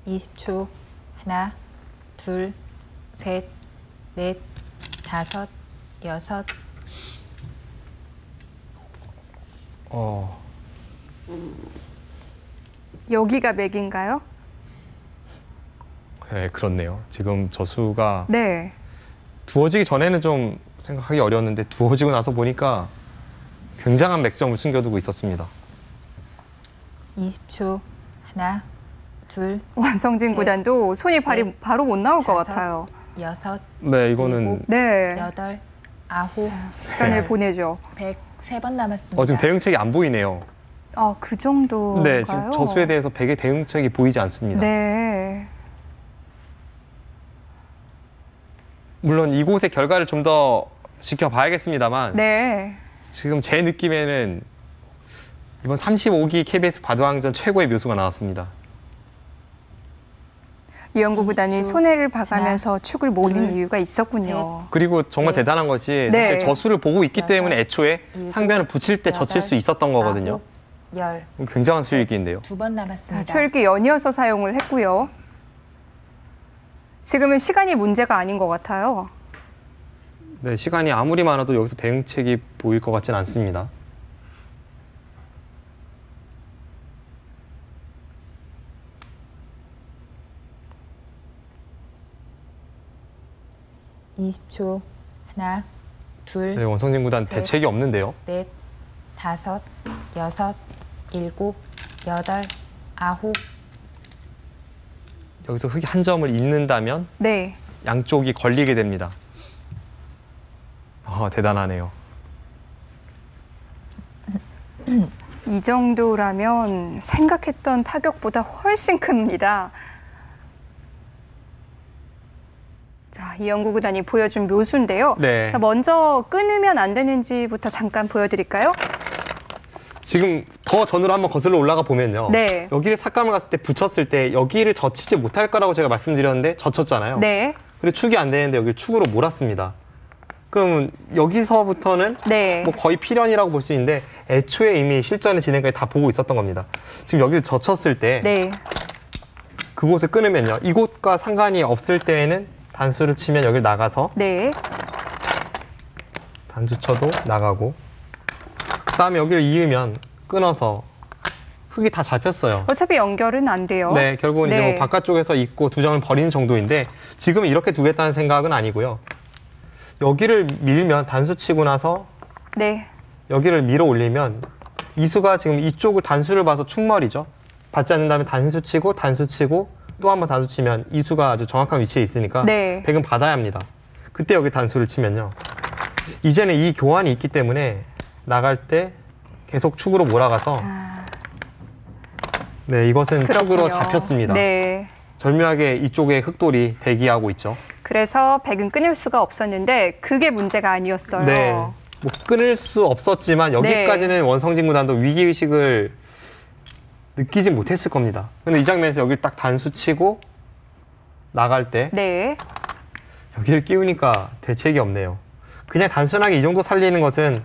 이십 초. 하나, 둘, 셋, 넷, 다섯, 여섯. 여기가 맥인가요? 네, 그렇네요. 지금 저 수가 네. 두어지기 전에는 좀 생각하기 어려웠는데 두어지고 나서 보니까 굉장한 맥점을 숨겨두고 있었습니다. 20초. 하나, 둘, 원성진 셋, 구단도 손이 넷, 바로 못 나올 것 다섯, 같아요. 여섯, 네, 이거는 일곱, 네. 여덟, 아홉. 시간을 보내죠. 103번 남았습니다. 지금 대응책이 안 보이네요. 아, 그 정도인가요? 네, 지금 저 수에 대해서 백의 대응책이 보이지 않습니다. 네. 물론 이곳의 결과를 좀 더 지켜봐야겠습니다만 네. 지금 제 느낌에는 이번 35기 KBS 바둑왕전 최고의 묘수가 나왔습니다. 이영구 구단이 손해를 봐가면서 축을 몰린 둘, 이유가 있었군요. 그리고 정말 네. 대단한 것이 네. 사실 저수를 보고 있기 여섯, 때문에 애초에 일곱, 상변을 붙일 때 젖힐 수 있었던 거거든요. 열. 굉장한 수익인데요. 2번 자, 남았습니다. 초읽기 연이어서 사용을 했고요. 지금은 시간이 문제가 아닌 것 같아요. 네, 시간이 아무리 많아도 여기서 대응책이 보일 것 같진 않습니다. 네. 20초. 하나, 둘, 네, 원성진 구단 셋. 대책이 없는데요. 넷, 다섯, 여섯, 일곱, 여덟, 아홉. 여기서 흙이 한 점을 잇는다면 네. 양쪽이 걸리게 됩니다. 대단하네요. 이 정도라면 생각했던 타격보다 훨씬 큽니다. 자, 이영구 구단이 보여준 묘수인데요. 네. 자, 먼저 끊으면 안 되는지부터 잠깐 보여드릴까요? 지금 더 전으로 한번 거슬러 올라가 보면요. 네. 여기를 삭감을 갔을 때 붙였을 때 여기를 젖히지 못할 거라고 제가 말씀드렸는데 젖혔잖아요. 네. 그리고 축이 안 되는데 여기를 축으로 몰았습니다. 그럼 여기서부터는 네. 뭐 거의 필연이라고 볼 수 있는데 애초에 이미 실전의 진행까지 다 보고 있었던 겁니다. 지금 여기를 젖혔을 때 네. 그곳을 끊으면요. 이곳과 상관이 없을 때에는 단수를 치면 여기를 나가서 네. 단수 쳐도 나가고 그다음에 여기를 이으면 끊어서 흙이 다 잡혔어요. 어차피 연결은 안 돼요. 네, 결국은 이제 네. 뭐 바깥쪽에서 있고 두 점을 버리는 정도인데 지금은 이렇게 두겠다는 생각은 아니고요. 여기를 밀면 단수 치고 나서 네. 여기를 밀어 올리면 이수가 지금 이쪽을 단수를 봐서 축머리죠. 받지 않는다면 단수 치고 또 한 번 단수 치면 이수가 아주 정확한 위치에 있으니까 네. 백은 받아야 합니다. 그때 여기 단수를 치면요. 이제는 이 교환이 있기 때문에 나갈 때 계속 축으로 몰아가서 네, 이것은 축으로 그렇군요. 잡혔습니다. 네. 절묘하게 이쪽에 흑돌이 대기하고 있죠. 그래서 백은 끊을 수가 없었는데 그게 문제가 아니었어요. 네. 뭐 끊을 수 없었지만 여기까지는 네. 원성진 구단도 위기의식을 느끼지 못했을 겁니다. 근데 이 장면에서 여기를 딱 단수 치고 나갈 때 네. 여기를 끼우니까 대책이 없네요. 그냥 단순하게 이 정도 살리는 것은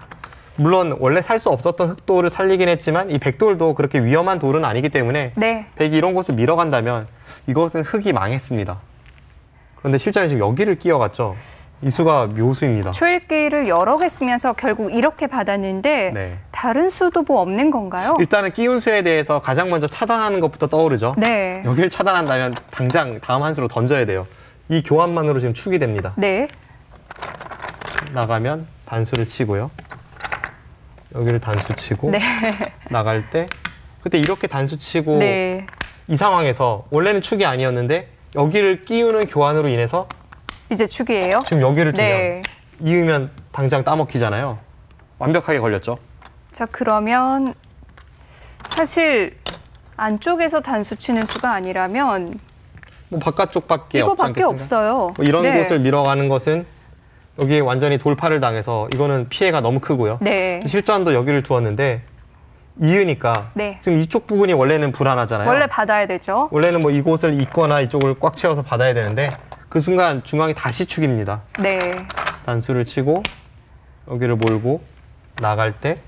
물론 원래 살 수 없었던 흑돌을 살리긴 했지만 이 백돌도 그렇게 위험한 돌은 아니기 때문에 네. 백이 이런 곳을 밀어간다면 이것은 흙이 망했습니다. 그런데 실전에 지금 여기를 끼워갔죠. 이수가 묘수입니다. 초읽기를 여러 개 쓰면서 결국 이렇게 받았는데 네. 다른 수도 뭐 없는 건가요? 일단은 끼운 수에 대해서 가장 먼저 차단하는 것부터 떠오르죠. 네. 여기를 차단한다면 당장 다음 한 수로 던져야 돼요. 이 교환만으로 지금 축이 됩니다. 네. 나가면 단수를 치고요. 여기를 단수 치고 네. 나갈 때 그때 이렇게 단수 치고 네. 이 상황에서 원래는 축이 아니었는데 여기를 끼우는 교환으로 인해서 이제 축이에요. 지금 여기를 두면 네. 이으면 당장 따먹히잖아요. 완벽하게 걸렸죠. 자, 그러면 사실 안쪽에서 단수 치는 수가 아니라면 뭐 바깥쪽밖에 없지 이거밖에 않겠습니까? 없어요. 뭐 이런 네. 곳을 밀어가는 것은 여기에 완전히 돌파를 당해서 이거는 피해가 너무 크고요. 네. 실전도 여기를 두었는데 이으니까 네. 지금 이쪽 부분이 원래는 불안하잖아요. 원래 받아야 되죠. 원래는 뭐 이곳을 잇거나 이쪽을 꽉 채워서 받아야 되는데 그 순간 중앙이 다시 축입니다. 네. 단수를 치고 여기를 몰고 나갈 때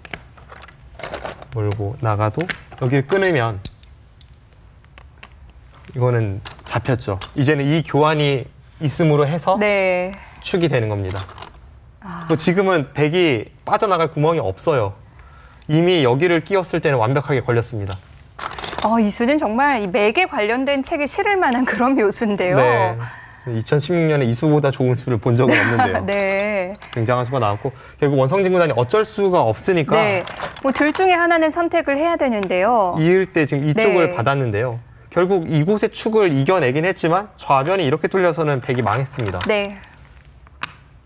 몰고 나가도 여기를 끊으면 이거는 잡혔죠. 이제는 이 교환이 있음으로 해서 네. 축이 되는 겁니다. 뭐 지금은 백이 빠져나갈 구멍이 없어요. 이미 여기를 끼웠을 때는 완벽하게 걸렸습니다. 이 수는 정말 이 맥에 관련된 책에 실을 만한 그런 묘수인데요. 네. 2016년에 이수보다 좋은 수를 본 적은 없는데요. 네. 굉장한 수가 나왔고 결국 원성진 구단이 어쩔 수가 없으니까 네. 뭐 둘 중에 하나는 선택을 해야 되는데요. 이을 때 지금 이쪽을 네. 받았는데요. 결국 이곳의 축을 이겨내긴 했지만 좌변이 이렇게 뚫려서는 백이 망했습니다. 네.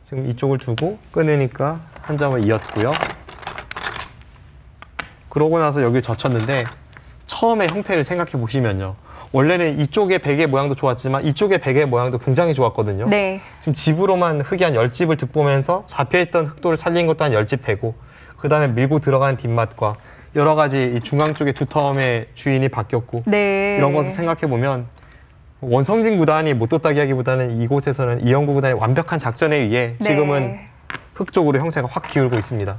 지금 이쪽을 두고 끊으니까 한 점을 이었고요. 그러고 나서 여기를 젖혔는데 처음에 형태를 생각해 보시면요. 원래는 이쪽의 백의 모양도 좋았지만 이쪽의 백의 모양도 굉장히 좋았거든요. 네. 지금 집으로만 흙이 한 10집을 득보면서 잡혀있던 흑돌을 살린 것도 한 10집 되고 그다음에 밀고 들어간 뒷맛과 여러 가지 이 중앙 쪽의 두텀의 주인이 바뀌었고 네. 이런 것을 생각해 보면 원성진 구단이 못 뒀다기 하기보다는 이곳에서는 이영구 구단의 완벽한 작전에 의해 지금은 흙 쪽으로 형세가 확 기울고 있습니다.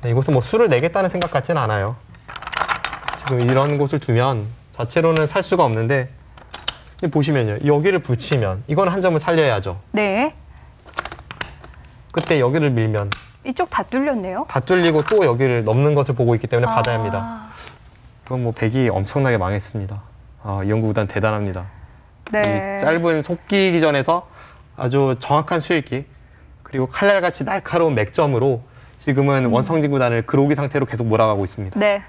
네, 이곳은 뭐 수를 내겠다는 생각 같지는 않아요. 지금 이런 곳을 두면 자체로는 살 수가 없는데 보시면요. 여기를 붙이면 이건 한 점을 살려야죠. 네. 그때 여기를 밀면 이쪽 다 뚫렸네요. 다 뚫리고 또 여기를 넘는 것을 보고 있기 때문에 받아야 합니다. 그건 뭐 백이 엄청나게 망했습니다. 이영구 구단 대단합니다. 네. 이 짧은 속기 기전에서 아주 정확한 수읽기 그리고 칼날같이 날카로운 맥점으로 지금은 원성진 구단을 그로기 상태로 계속 몰아가고 있습니다. 네.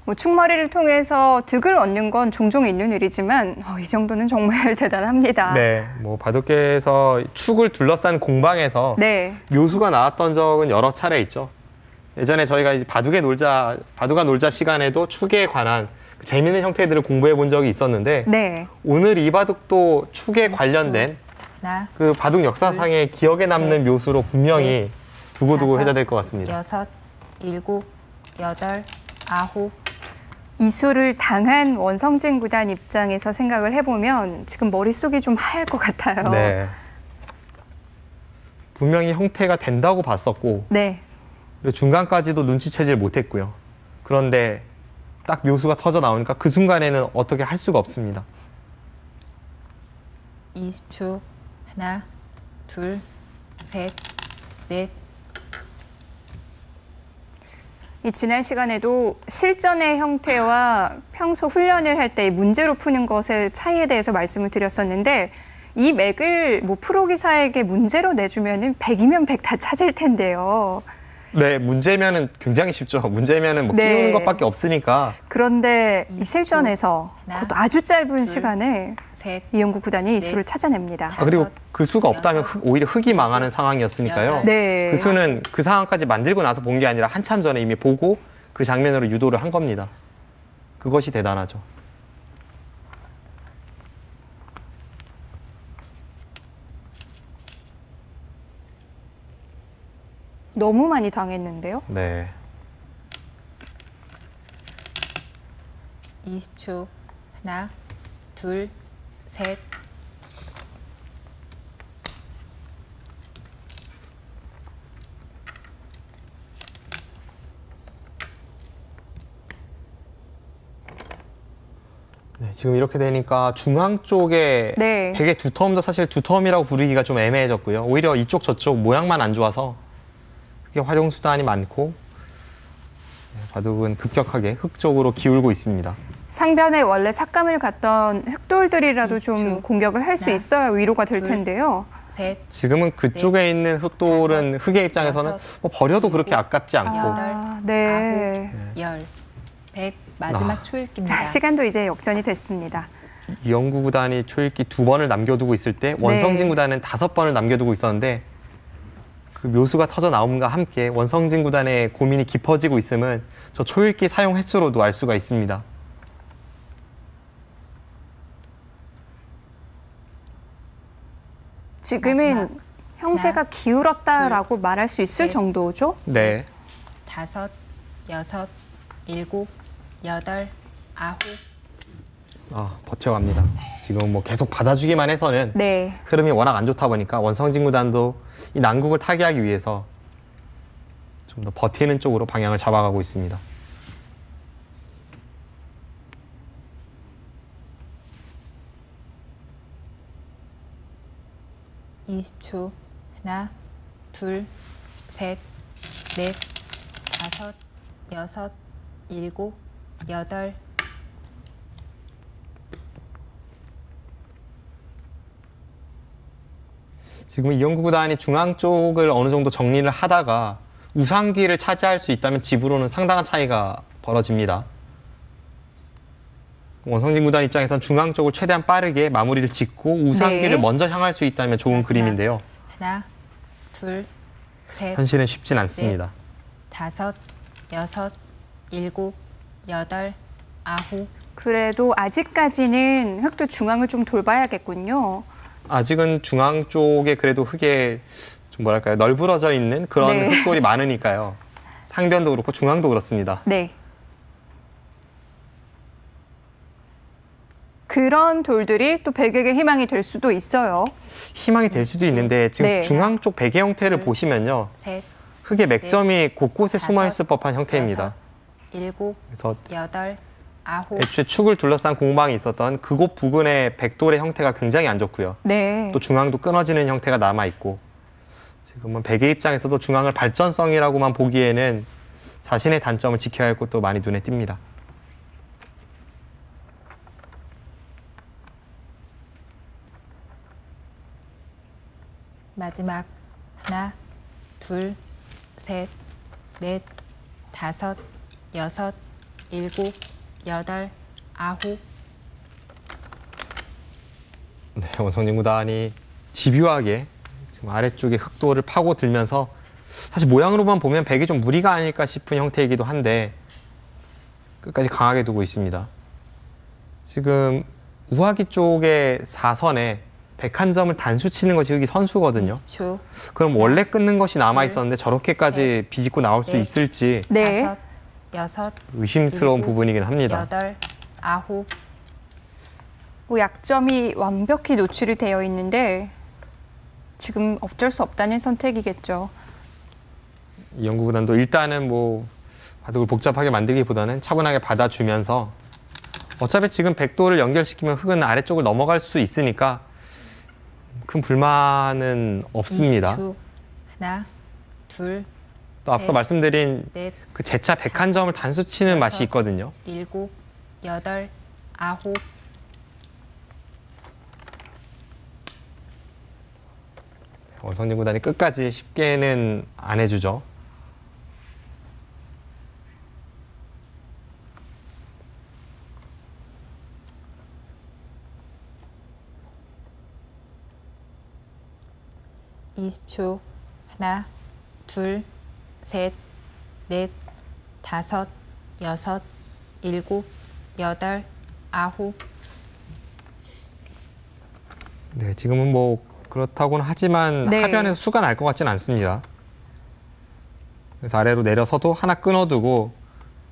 뭐 축머리를 통해서 득을 얻는 건 종종 있는 일이지만 이 정도는 정말 대단합니다. 네, 뭐 바둑계에서 축을 둘러싼 공방에서 네. 묘수가 나왔던 적은 여러 차례 있죠. 예전에 저희가 이제 바둑가 놀자 시간에도 축에 관한 재미있는 형태들을 공부해 본 적이 있었는데 네. 오늘 이 바둑도 축에 관련된 그 바둑 역사상의 기억에 남는 묘수로 분명히 두고두고 회자될 것 같습니다. 6, 7, 8, 9 이수를 당한 원성진 구단 입장에서 생각을 해보면 지금 머릿속이 좀 하얄 것 같아요. 네. 분명히 형태가 된다고 봤었고 네. 그리고 중간까지도 눈치채질 못했고요. 그런데 딱 묘수가 터져 나오니까 그 순간에는 어떻게 할 수가 없습니다. 20초. 하나, 둘, 셋, 넷. 이 지난 시간에도 실전의 형태와 평소 훈련을 할 때 문제로 푸는 것의 차이에 대해서 말씀을 드렸었는데 이 맥을 뭐 프로 기사에게 문제로 내주면은 100이면 100 다 찾을 텐데요. 네, 문제면은 굉장히 쉽죠. 문제면은 뭐 네. 띄우는 것밖에 없으니까. 그런데 이 실전에서 하나, 그것도 아주 짧은 둘, 시간에 셋. 이영구 구단이 이 넷. 수를 찾아냅니다. 그리고 다섯, 그 수가 없다면 여섯, 오히려 흙이 망하는 상황이었으니까요. 여덟. 네. 그 수는 그 상황까지 만들고 나서 본 게 아니라 한참 전에 이미 보고 그 장면으로 유도를 한 겁니다. 그것이 대단하죠. 너무 많이 당했는데요. 네. 20초. 하나, 둘, 셋. 네, 지금 이렇게 되니까 중앙 쪽에 네. 백의 두텀도 사실 두텀이라고 부르기가 좀 애매해졌고요. 오히려 이쪽 저쪽 모양만 안 좋아서 그게 활용 수단이 많고 바둑은 급격하게 흙 쪽으로 기울고 있습니다. 상변에 원래 삭감을 갔던 흑돌들이라도 좀 20초. 공격을 할 수 하나, 있어야 위로가 될 둘, 텐데요. 셋. 지금은 그쪽에 있는 흑돌은 흑의 입장에서는 여섯, 뭐 버려도 그렇게 아깝지 않고 여덟, 네. 10, 100. 마지막 초읽기입니다. 자, 시간도 이제 역전이 됐습니다. 이영구 구단이 초읽기 2번을 남겨두고 있을 때 원성진 구단은 5번을 남겨두고 있었는데 그 묘수가 터져 나옴과 함께 원성진 구단의 고민이 깊어지고 있음은 저 초읽기 사용 횟수로도 알 수가 있습니다. 지금은 마지막. 형세가 하나, 기울었다라고 말할 수 있을 셋. 정도죠. 네. 5, 6, 7, 8, 9. 버텨갑니다. 지금 뭐 계속 받아주기만 해서는 네. 흐름이 워낙 안 좋다 보니까 원성진 구단도 이 난국을 타개하기 위해서 좀 더 버티는 쪽으로 방향을 잡아가고 있습니다. 이 20초. 하나, 둘, 셋, 넷, 5, 6, 7, 8. 지금 이영구 구단이 중앙 쪽을 어느 정도 정리를 하다가 우상기를 차지할 수 있다면 집으로는 상당한 차이가 벌어집니다. 원성진 구단 입장에선 중앙 쪽을 최대한 빠르게 마무리를 짓고 우상기를 네. 먼저 향할 수 있다면 좋은 마지막. 그림인데요. 하나, 둘, 셋, 현실은 쉽진 않습니다. 5, 6, 7, 8, 9. 그래도 아직까지는 흑도 중앙을 좀 돌봐야겠군요. 아직은 중앙 쪽에 그래도 흙에 좀 뭐랄까요 널브러져 있는 그런 네. 흙돌이 많으니까요. 상변도 그렇고 중앙도 그렇습니다. 네. 그런 돌들이 또 백에게 희망이 될 수도 있어요. 희망이 될 수도 있는데 지금 네. 중앙 쪽 베개 형태를 둘, 보시면요. 셋, 흙의 맥점이 곳곳에 다섯, 숨어 있을 법한 형태입니다. 여섯, 일곱, 그래서 여덟, 아홉, 애초에 축을 둘러싼 공방이 있었던 그곳 부근의 백돌의 형태가 굉장히 안 좋고요. 네. 또 중앙도 끊어지는 형태가 남아 있고 지금은 베개 입장에서도 중앙을 발전성이라고만 보기에는 자신의 단점을 지켜야 할 것도 많이 눈에 띕니다. 마지막 하나, 둘, 셋, 넷, 다섯, 여섯, 일곱, 여덟, 아홉. 네, 원성진 구단이 집요하게 지금 아래쪽에 흙돌을 파고 들면서 사실 모양으로만 보면 백이 좀 무리가 아닐까 싶은 형태이기도 한데 끝까지 강하게 두고 있습니다. 지금 우하기 쪽의 4선에 101점을 단수 치는 것이 흙이 선수거든요. 20초. 그럼 원래 끊는 것이 남아 있었는데 저렇게까지 비집고 나올 수 넷, 있을지 네. 다섯, 여섯, 의심스러운 일곱, 부분이긴 합니다. 여덟, 아홉. 뭐 약점이 완벽히 노출이 되어 있는데 지금 어쩔 수 없다는 선택이겠죠. 이영구 구단도 일단은 뭐 바둑을 복잡하게 만들기보다는 차분하게 받아주면서 어차피 지금 백도를 연결시키면 흙은 아래쪽을 넘어갈 수 있으니까 큰 불만은 없습니다. 20초. 하나, 둘, 또 앞서 셋, 말씀드린 넷, 그 제차 101점을 단수 치는 맛이 여섯, 있거든요. 일곱, 여덟, 아홉. 원성진 구단이 끝까지 쉽게는 안 해주죠. 이십 초. 하나, 둘, 셋, 넷, 다섯, 여섯, 일곱, 여덟, 아홉. 네, 지금은 뭐 그렇다고는 하지만 네. 하변에서 수가 날 것 같지는 않습니다. 그래서 아래로 내려서도 하나 끊어두고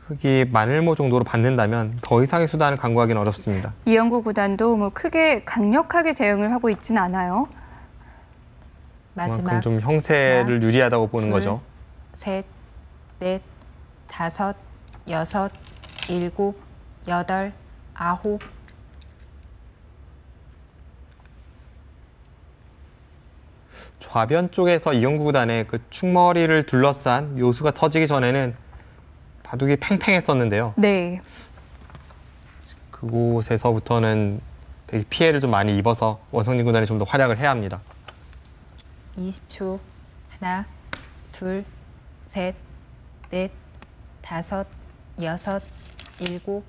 흙이 마늘모 정도로 받는다면 더 이상의 수단을 강구하기는 어렵습니다. 이영구 구단도 뭐 크게 강력하게 대응을 하고 있진 않아요. 그만큼 마지막 좀 형세를 하나, 유리하다고 보는 둘, 거죠. 셋, 넷, 다섯, 여섯, 일곱, 여덟, 아홉. 좌변 쪽에서 이영구 구단의 그 축머리를 둘러싼 요수가 터지기 전에는 바둑이 팽팽했었는데요. 네. 그곳에서부터는 되게 피해를 좀 많이 입어서 원성진 구단이 좀 더 활약을 해야 합니다. 20초. 하나, 둘, 셋, 넷, 다섯, 여섯, 일곱,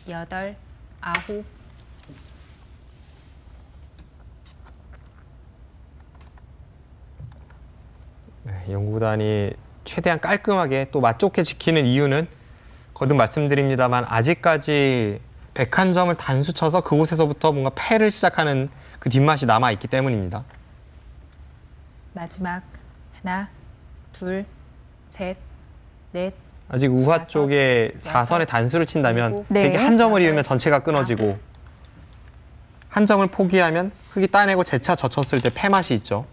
여덟, 아홉. 네, 이영구 구단이 최대한 깔끔하게 또 맛 좋게 지키는 이유는 거듭 말씀드립니다만 아직까지 101점을 단수 쳐서 그곳에서부터 뭔가 패를 시작하는 그 뒷맛이 남아있기 때문입니다. 마지막 하나, 둘, 셋, 넷, 아직 우하 다섯, 쪽에 여섯, 4선의 단수를 친다면 일곱, 네. 되게 한 점을 여덟, 이으면 전체가 끊어지고 한 점을 포기하면 흙이 따내고 재차 젖혔을 때 패맛이 있죠.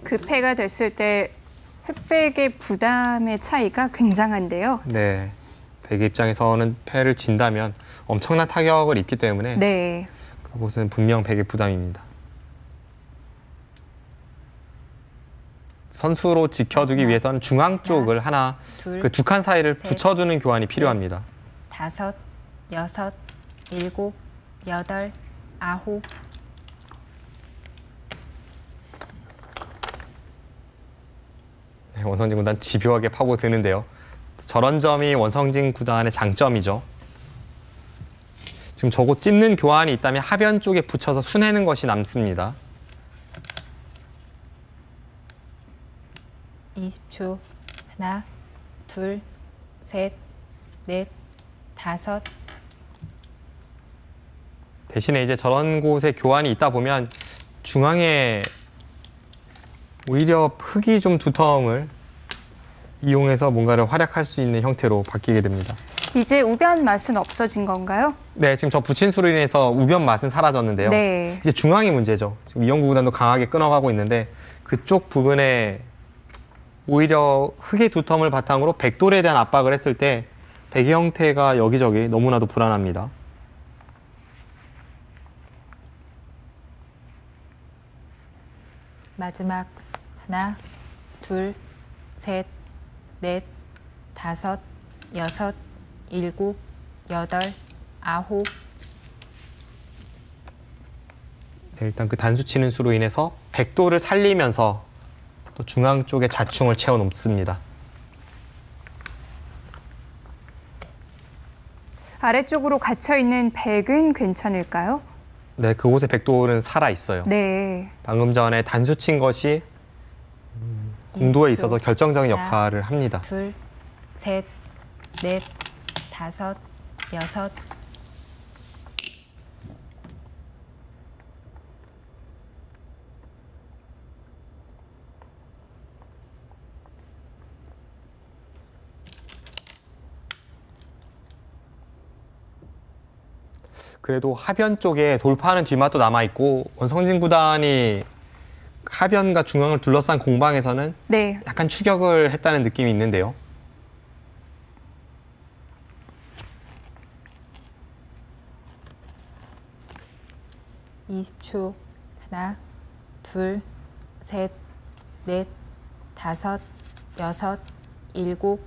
그 패가 됐을 때 흑백의 부담의 차이가 굉장한데요. 네, 백의 입장에서는 패를 진다면 엄청난 타격을 입기 때문에 네. 그곳은 분명 백의 부담입니다. 선수로 지켜두기 마지막. 위해서는 중앙 쪽을 하나 둘, 그 두 칸 사이를 셋, 붙여두는 교환이 필요합니다. 다섯, 여섯, 일곱, 여덟, 아홉. 네, 원성진 구단 집요하게 파고드는데요. 저런 점이 원성진 구단의 장점이죠. 지금 저곳 찝는 교환이 있다면 하변 쪽에 붙여서 수내는 것이 남습니다. 20초. 하나, 둘, 셋, 넷, 다섯. 대신에 이제 저런 곳에 교환이 있다 보면 중앙에 오히려 흙이 좀 두터움을 이용해서 뭔가를 활약할 수 있는 형태로 바뀌게 됩니다. 이제 우변 맛은 없어진 건가요? 네, 지금 저 붙인 수로 인해서 우변 맛은 사라졌는데요. 네. 이제 중앙이 문제죠. 지금 이영구 구단도 강하게 끊어가고 있는데 그쪽 부근에 오히려 흙의 두텀을 바탕으로 백돌에 대한 압박을 했을 때 백의 형태가 여기저기 너무나도 불안합니다. 마지막 하나, 둘, 셋, 넷, 다섯, 여섯, 일곱, 여덟, 아홉. 네, 일단 그 단수 치는 수로 인해서 백돌을 살리면서 또 중앙 쪽에 자충을 채워 놓습니다. 아래쪽으로 갇혀 있는 백은 괜찮을까요? 네, 그곳에 백돌은 살아 있어요. 네. 방금 전에 단수 친 것이 공도에 20초. 있어서 결정적인 하나, 역할을 합니다. 둘, 셋, 넷, 다섯, 여섯. 그래도 하변 쪽에 돌파하는 뒷맛도 남아있고 원성진 구단이 하변과 중앙을 둘러싼 공방에서는 네. 약간 추격을 했다는 느낌이 있는데요. 이십 초 하나, 둘, 셋, 넷, 다섯, 여섯, 일곱,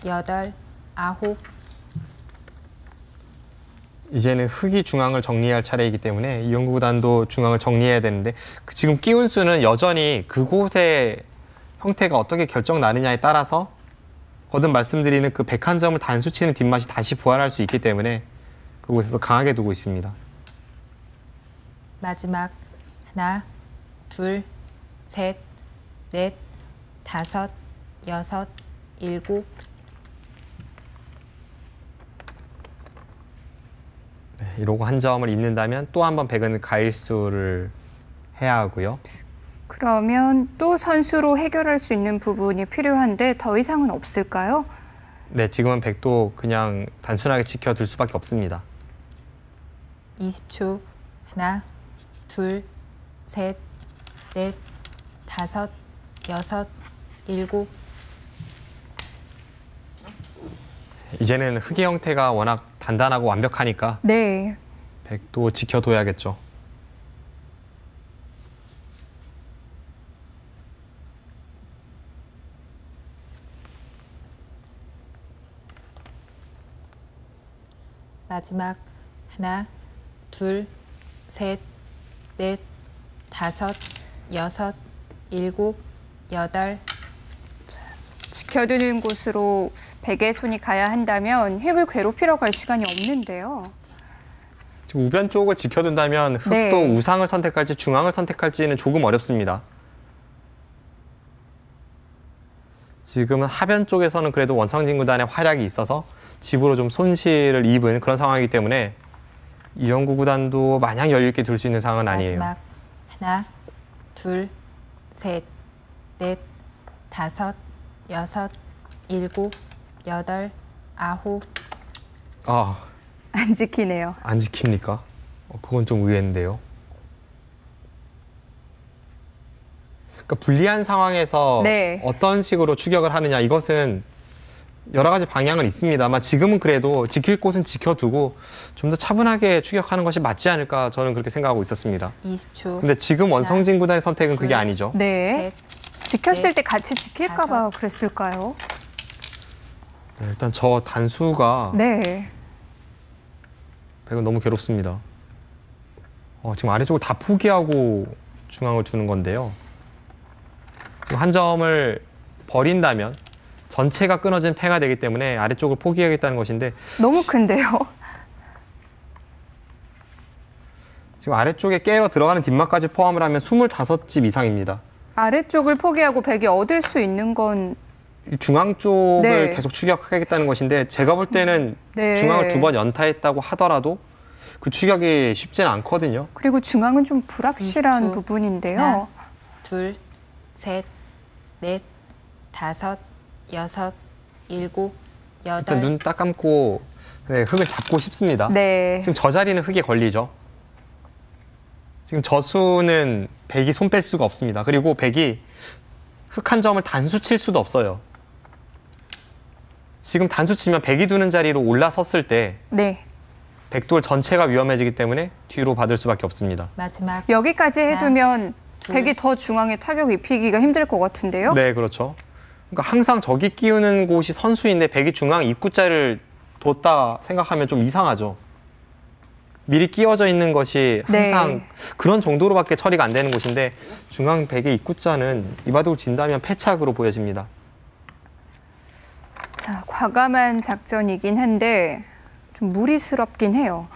여덟, 아홉. 이제는 흑이 중앙을 정리할 차례이기 때문에 이영구 구단도 중앙을 정리해야 되는데 지금 끼운 수는 여전히 그곳의 형태가 어떻게 결정 나느냐에 따라서 거듭 말씀드리는 그 101점을 단수 치는 뒷맛이 다시 부활할 수 있기 때문에 그곳에서 강하게 두고 있습니다. 마지막 하나, 둘, 셋, 넷, 다섯, 여섯, 일곱. 네, 이러고 한 점을 잇는다면 또 한 번 백은 가일수를 해야 하고요. 그러면 또 선수로 해결할 수 있는 부분이 필요한데 더 이상은 없을까요? 네, 지금은 백도 그냥 단순하게 지켜둘 수밖에 없습니다. 20초 하나, 둘, 셋, 넷, 다섯, 여섯, 일곱. 이제는 흑의 형태가 워낙 단단하고 완벽하니까 네. 백도 지켜둬야겠죠. 마지막 하나, 둘, 셋, 넷, 다섯, 여섯, 일곱, 여덟. 지켜두는 곳으로 백의 손이 가야 한다면 획을 괴롭히러 갈 시간이 없는데요. 지금 우변 쪽을 지켜둔다면 흑도 네. 우상을 선택할지 중앙을 선택할지는 조금 어렵습니다. 지금은 하변 쪽에서는 그래도 원성진 구단의 활약이 있어서 집으로 좀 손실을 입은 그런 상황이기 때문에 이영구 구단도 마냥 여유 있게 둘 수 있는 상황은 아니에요. 마지막 하나, 둘, 셋, 넷, 다섯, 여섯, 일곱, 여덟, 아홉. 아, 안 지키네요. 안 지킵니까? 그건 좀 의외인데요. 그러니까 불리한 상황에서 네. 어떤 식으로 추격을 하느냐 이것은 여러 가지 방향은 있습니다만 지금은 그래도 지킬 곳은 지켜두고 좀 더 차분하게 추격하는 것이 맞지 않을까 저는 그렇게 생각하고 있었습니다. 20초. 근데 지금 원성진 구단의 선택은 그게 둘, 아니죠. 네. 셋, 지켰을 넷, 때 같이 지킬까 봐 다섯. 그랬을까요? 네, 일단 저 단수가 네. 백은 너무 괴롭습니다. 지금 아래쪽을 다 포기하고 중앙을 두는 건데요. 지금 한 점을 버린다면 전체가 끊어진 패가 되기 때문에 아래쪽을 포기하겠다는 것인데 너무 큰데요. 지금 아래쪽에 깨러 들어가는 뒷막까지 포함을 하면 25집 이상입니다. 아래쪽을 포기하고 백이 얻을 수 있는 건 이 중앙 쪽을 네. 계속 추격하겠다는 것인데 제가 볼 때는 네. 중앙을 2번 연타했다고 하더라도 그 추격이 쉽지는 않거든요. 그리고 중앙은 좀 불확실한 20초. 부분인데요. 하나, 둘, 셋, 넷, 다섯, 여섯, 일곱, 일단 여덟, 눈 딱 감고 네, 흙을 잡고 싶습니다. 네. 지금 저 자리는 흙에 걸리죠. 지금 저수는 백이 손 뺄 수가 없습니다. 그리고 백이 흙 한 점을 단수 칠 수도 없어요. 지금 단수 치면 백이 두는 자리로 올라섰을 때 네. 백돌 전체가 위험해지기 때문에 뒤로 받을 수밖에 없습니다. 마지막 여기까지 해두면 둘. 백이 더 중앙에 타격 입히기가 힘들 것 같은데요. 네, 그렇죠. 그러니까 항상 저기 끼우는 곳이 선수인데 백이 중앙 입구자를 뒀다 생각하면 좀 이상하죠. 미리 끼워져 있는 것이 항상 네. 그런 정도로밖에 처리가 안 되는 곳인데 중앙 백의 입구자는 이바둑을 진다면 패착으로 보여집니다. 자, 과감한 작전이긴 한데 좀 무리스럽긴 해요.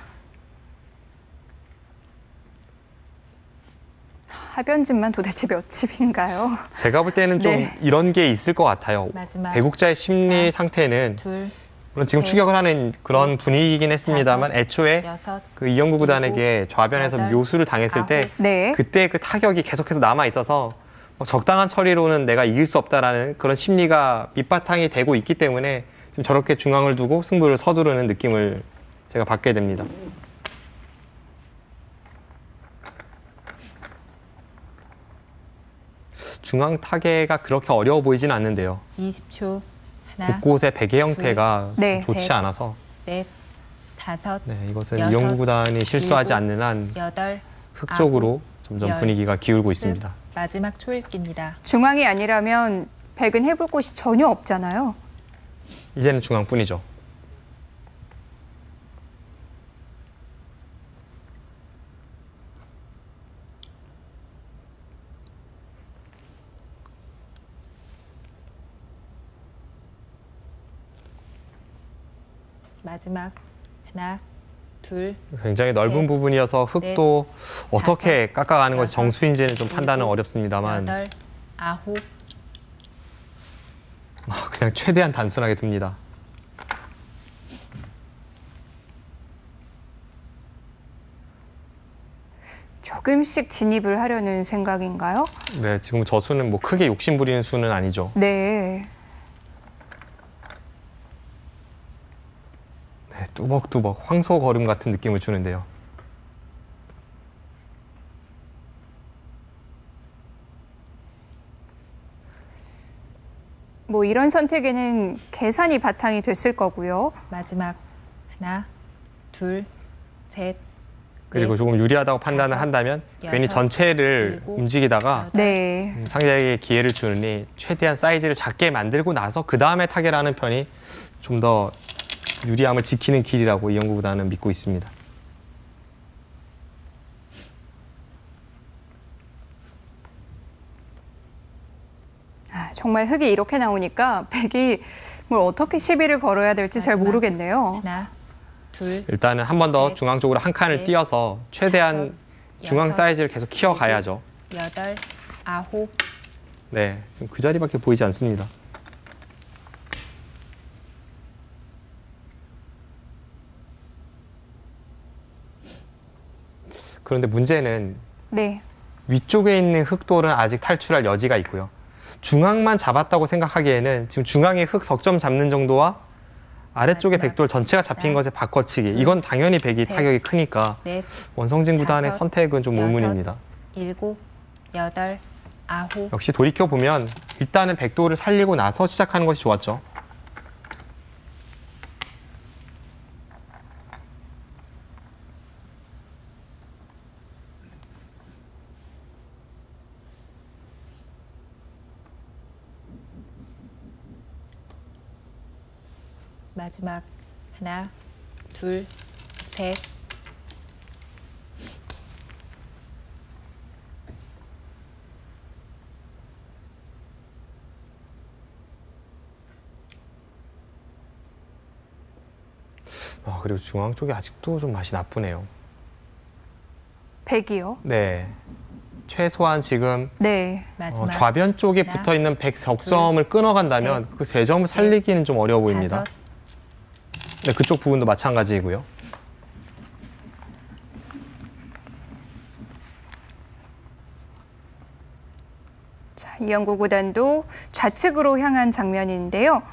하변집만 도대체 몇 집인가요? 제가 볼 때는 좀 네. 이런 게 있을 것 같아요. 마지막 대국자의 심리 하나, 상태는 둘, 물론 지금 셋, 추격을 하는 그런 넷, 분위기이긴 했습니다만 다섯, 애초에 여섯, 그 이영구 구단에게 좌변에서 여덟, 묘수를 당했을 때 아홉. 네. 그때 그 타격이 계속해서 남아 있어서 적당한 처리로는 내가 이길 수 없다라는 그런 심리가 밑바탕이 되고 있기 때문에 지금 저렇게 중앙을 두고 승부를 서두르는 느낌을 제가 받게 됩니다. 중앙 타개가 그렇게 어려워 보이진 않는데요. 20초. 하나, 곳곳의 베개 형태가 네. 좋지 셋. 않아서 넷, 다섯, 네, 이것은 여섯, 이영구 구단이 실수하지 일곱, 않는 한 여덟, 흙 쪽으로 점점 열, 분위기가 기울고 있습니다. 마지막 초읽기입니다. 중앙이 아니라면 백은 해볼 곳이 전혀 없잖아요. 이제는 중앙뿐이죠. 마지막 하나, 둘, 굉장히 넓은 셋, 부분이어서 흙도 어떻게 깎아가는 것이 여섯, 정수인지는 좀 판단은 일곱, 어렵습니다만 여덟, 아홉, 그냥 최대한 단순하게 둡니다. 조금씩 진입을 하려는 생각인가요? 네, 지금 저 수는 뭐 크게 욕심 부리는 수는 아니죠. 네. 네, 뚜벅뚜벅 황소 걸음 같은 느낌을 주는데요. 뭐 이런 선택에는 계산이 바탕이 됐을 거고요. 마지막 하나, 둘, 셋, 그리고 넷, 조금 유리하다고 판단을 다섯, 한다면 괜히 여섯, 전체를 일곱, 움직이다가 여덟, 네. 상대에게 기회를 주느니 최대한 사이즈를 작게 만들고 나서 그 다음에 타결하는 편이 좀 더 유리함을 지키는 길이라고 이영구 구단은 믿고 있습니다. 아, 정말 흙이 이렇게 나오니까 백이 뭘 어떻게 시비를 걸어야 될지 잘 마지막. 모르겠네요. 하나, 둘, 일단은 한 번 더 셋, 중앙 쪽으로 한 칸을 넷, 띄어서 최대한 다섯, 중앙 여섯, 사이즈를 계속 키워가야죠. 여덟, 아홉, 네, 지금 그 자리밖에 보이지 않습니다. 그런데 문제는 네. 위쪽에 있는 흙돌은 아직 탈출할 여지가 있고요. 중앙만 잡았다고 생각하기에는 지금 중앙에 흙 석점 잡는 정도와 아래쪽에 마지막. 백돌 전체가 잡힌 하나, 것에 바꿔치기. 둘, 이건 당연히 백이 셋, 타격이 크니까 넷, 원성진 구단의 다섯, 선택은 좀 여섯, 의문입니다. 일곱, 여덟, 아홉, 역시 돌이켜보면 일단은 백돌을 살리고 나서 시작하는 것이 좋았죠. 마지막 하나, 둘, 셋, 그리고 중앙 쪽이 아직도 좀 맛이 나쁘네요. 백이요. 네. 최소한 지금 네. 마지막 좌변 쪽에 하나, 붙어 있는 백 석점을 끊어간다면 그 세 점을 살리기는 좀 어려워 보입니다. 다섯, 네, 그쪽 부분도 마찬가지이고요. 자, 이영구 구단도 좌측으로 향한 장면인데요.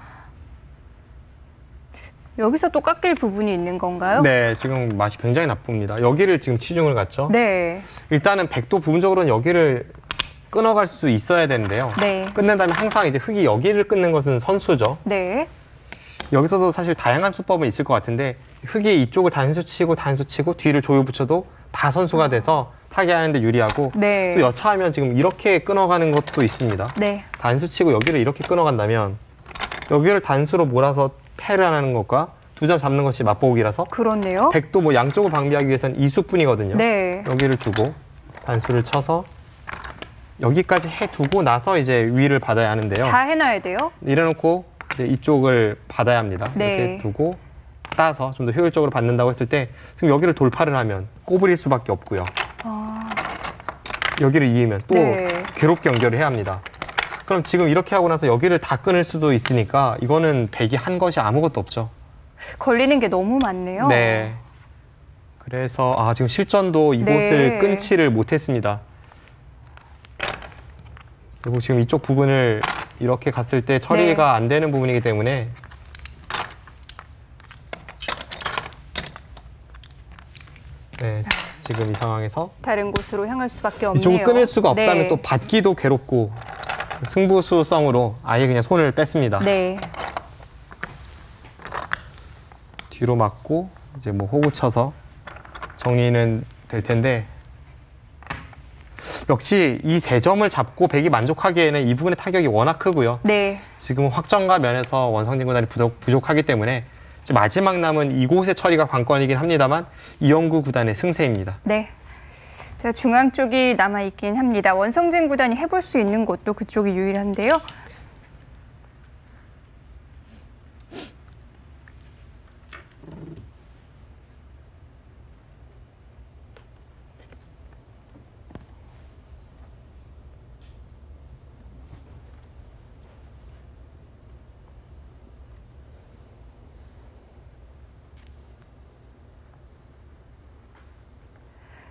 여기서 또 깎일 부분이 있는 건가요? 네, 지금 맛이 굉장히 나쁩니다. 여기를 지금 치중을 갔죠. 네. 일단은 백도 부분적으로는 여기를 끊어갈 수 있어야 되는데요. 네. 끝낸다면 항상 이제 흙이 여기를 끊는 것은 선수죠. 네. 여기서도 사실 다양한 수법은 있을 것 같은데 흙이 이쪽을 단수 치고 뒤를 조여 붙여도 다 선수가 돼서 타개하는 데 유리하고 네. 또 여차하면 지금 이렇게 끊어가는 것도 있습니다. 네. 단수 치고 여기를 이렇게 끊어간다면 여기를 단수로 몰아서 패를 하는 것과 2점 잡는 것이 맛보기라서 그렇네요. 백도 뭐 양쪽을 방비하기 위해서는 이 수뿐이거든요. 네. 여기를 두고 단수를 쳐서 여기까지 해두고 나서 이제 위를 받아야 하는데요. 다 해놔야 돼요? 이래놓고 이제 이쪽을 받아야 합니다. 네. 이렇게 두고 따서 좀 더 효율적으로 받는다고 했을 때 지금 여기를 돌파를 하면 꼬부릴 수밖에 없고요. 여기를 이으면 또 네. 괴롭게 연결을 해야 합니다. 그럼 지금 이렇게 하고 나서 여기를 다 끊을 수도 있으니까 이거는 백이 한 것이 아무것도 없죠. 걸리는 게 너무 많네요. 네. 그래서 지금 실전도 이곳을 네. 끊지를 못했습니다. 그리고 지금 이쪽 부분을 이렇게 갔을 때 처리가 네. 안 되는 부분이기 때문에 네, 지금 이 상황에서 다른 곳으로 향할 수밖에 없네요. 이쪽을 끊을 수가 없다면 네. 또 받기도 괴롭고 승부수성으로 아예 그냥 손을 뺐습니다. 네. 뒤로 맞고 이제 뭐 호구 쳐서 정리는 될 텐데 역시 이 세 점을 잡고 백이 만족하기에는 이 부분의 타격이 워낙 크고요. 네. 지금 확정과 면에서 원성진 구단이 부족하기 때문에 이제 마지막 남은 이곳의 처리가 관건이긴 합니다만 이영구 구단의 승세입니다. 네. 자, 중앙 쪽이 남아 있긴 합니다. 원성진 구단이 해볼 수 있는 곳도 그쪽이 유일한데요.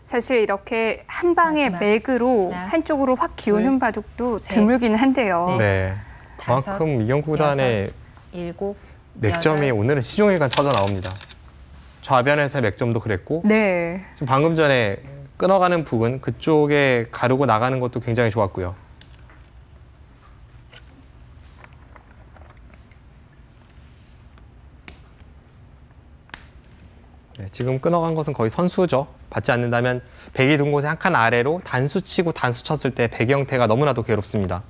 사실 이렇게 한 방의 마지막. 맥으로 하나, 한쪽으로 확 기우는 둘, 바둑도 셋, 드물기는 한데요. 네. 다섯, 그만큼 이영구 구단의 일곱, 맥점이 여덟. 오늘은 시종일관 쳐져 나옵니다. 좌변에서의 맥점도 그랬고 네. 지금 방금 전에 끊어가는 부분 그쪽에 가르고 나가는 것도 굉장히 좋았고요. 네, 지금 끊어간 것은 거의 선수죠. 받지 않는다면 백이 둔 곳에 한 칸 아래로 단수 치고 단수 쳤을 때 백의 형태가 너무나도 괴롭습니다.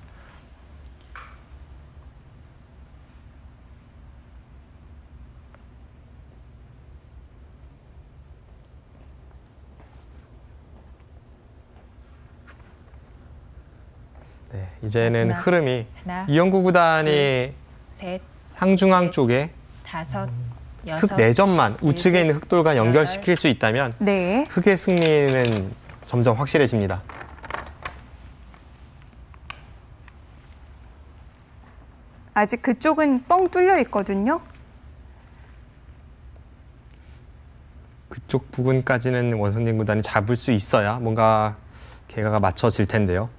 네, 이제는 마지막. 흐름이 하나, 이영구 구단이 셋, 상중앙 넷, 쪽에 다섯, 흙 여섯, 4점만 우측에 있는 흙돌과 여덟. 연결시킬 수 있다면 네. 흙의 승리는 점점 확실해집니다. 아직 그쪽은 뻥 뚫려 있거든요. 그쪽 부분까지는 원성진 구단이 잡을 수 있어야 뭔가 개가가 맞춰질 텐데요.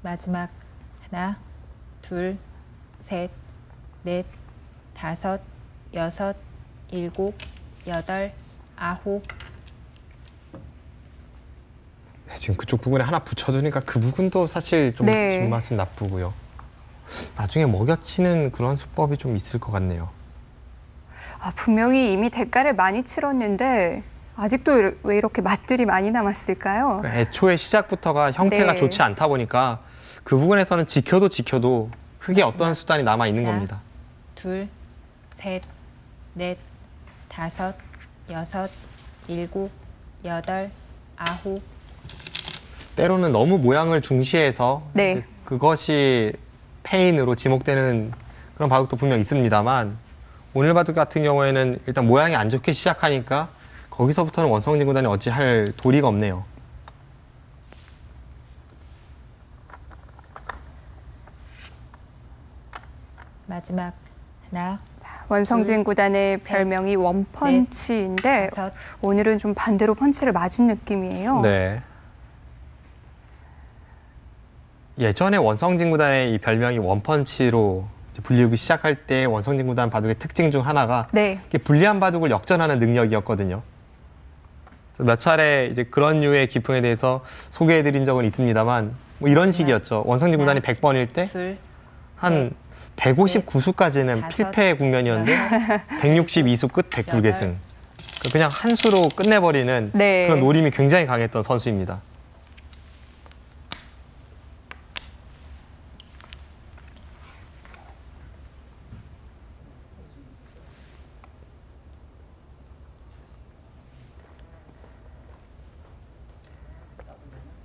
마지막 하나, 둘, 셋, 넷, 다섯, 여섯, 일곱, 여덟, 아홉. 네, 지금 그쪽 부분에 하나 붙여주니까 그 부분도 사실 좀 네. 뒷맛은 나쁘고요. 나중에 먹여치는 그런 수법이 좀 있을 것 같네요. 분명히 이미 대가를 많이 치렀는데 아직도 왜 이렇게 맛들이 많이 남았을까요? 그러니까 애초에 시작부터가 형태가 네. 좋지 않다 보니까 그 부분에서는 지켜도 흙에 어떠한 수단이 남아 있는 하나. 겁니다. 둘, 셋, 넷, 다섯, 여섯, 일곱, 여덟, 아홉. 때로는 너무 모양을 중시해서 네. 이제 그것이 페인으로 지목되는 그런 바둑도 분명 있습니다만 오늘 바둑 같은 경우에는 일단 모양이 안 좋게 시작하니까 거기서부터는 원성진 구단이 어찌할 도리가 없네요. 마지막 하나, 원성진 구단의 셋, 별명이 원펀치인데 다섯. 오늘은 좀 반대로 펀치를 맞은 느낌이에요. 네. 예전에 원성진 구단의 이 별명이 원펀치로 이제 불리우기 시작할 때 원성진 구단 바둑의 특징 중 하나가 네. 이게 불리한 바둑을 역전하는 능력이었거든요. 그래서 몇 차례 이제 그런 류의 기풍에 대해서 소개해드린 적은 있습니다만 뭐 이런 식이었죠. 원성진 구단이 100번일 때 둘, 한 159수까지는 다섯, 필패 국면이었는데 162수 끝 102개승. 그냥 한 수로 끝내버리는 네. 그런 노림이 굉장히 강했던 선수입니다.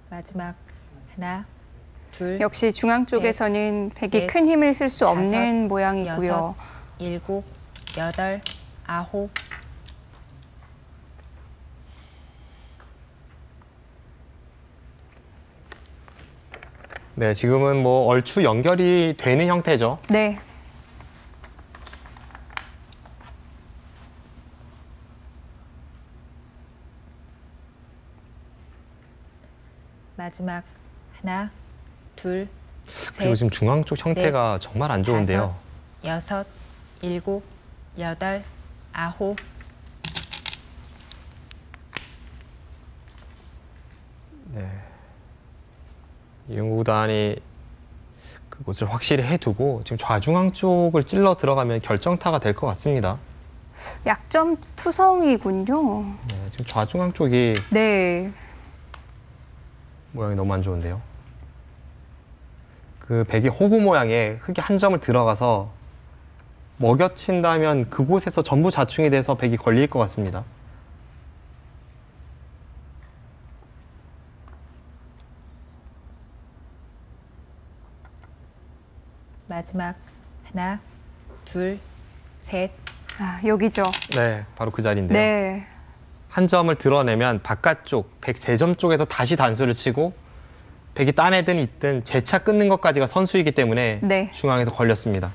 마지막 하나, 둘, 역시 중앙 쪽에서는 백이 넷, 큰 힘을 쓸 수 다섯, 없는 모양이고요. 여섯, 일곱, 여덟, 아홉. 네, 지금은 뭐 얼추 연결이 되는 형태죠. 네. 마지막 하나, 둘, 그리고 셋, 지금 중앙 쪽 형태가 정말 안 좋은데요. 다섯, 여섯, 일곱, 여덟, 아홉. 네. 이영구 구단이 그곳을 확실히 해두고 지금 좌중앙 쪽을 찔러 들어가면 결정타가 될 것 같습니다. 약점 투성이군요. 네, 지금 좌중앙 쪽이 네. 모양이 너무 안 좋은데요. 그 백이 호구 모양의 흙이 한 점을 들어가서 먹여친다면 그곳에서 전부 자충이 돼서 백이 걸릴 것 같습니다. 마지막 하나, 둘, 셋, 아, 여기죠. 네, 바로 그 자리인데요. 네. 한 점을 드러내면 바깥쪽 103점 쪽에서 다시 단수를 치고 백이 따내든 있든 재차 끊는 것까지가 선수이기 때문에 네. 중앙에서 걸렸습니다.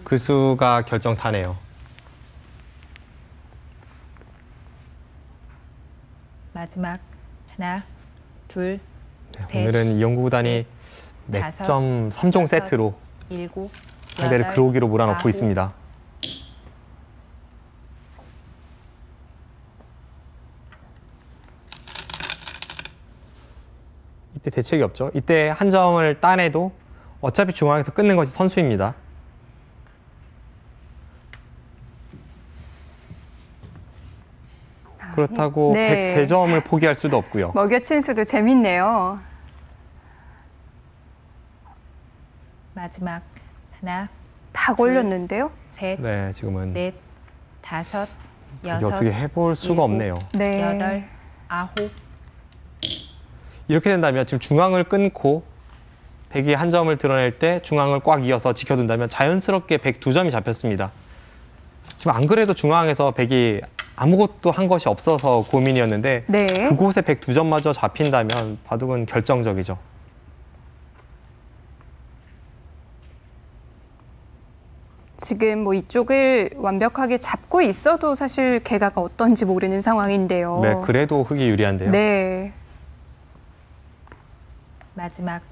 그 수가 결정타네요. 마지막 하나, 둘, 네, 셋, 오늘은 이영구 구단이 다섯, 맥점 3종 여섯, 세트로 일곱, 상대를 여덟, 그로기로 몰아넣고 아홉. 있습니다. 이때 대책이 없죠. 이때 한 점을 따내도 어차피 중앙에서 끊는 것이 선수입니다. 그렇다고 네. 103점을 포기할 수도 없고요. 먹여친 수도 재밌네요. 마지막 하나, 다 걸렸는데요. 셋, 네, 지금은 넷, 다섯, 이게 여섯, 어떻게 해볼 수가 일곱, 없네요. 네. 여덟, 아홉. 이렇게 된다면 지금 중앙을 끊고 백이 한 점을 드러낼 때 중앙을 꽉 이어서 지켜둔다면 자연스럽게 102점이 잡혔습니다. 지금 안 그래도 중앙에서 백이 아무것도 한 것이 없어서 고민이었는데 네. 그곳에 102점마저 잡힌다면 바둑은 결정적이죠. 지금 뭐 이쪽을 완벽하게 잡고 있어도 사실 개가가 어떤지 모르는 상황인데요. 네, 그래도 흙이 유리한데요. 네. 마지막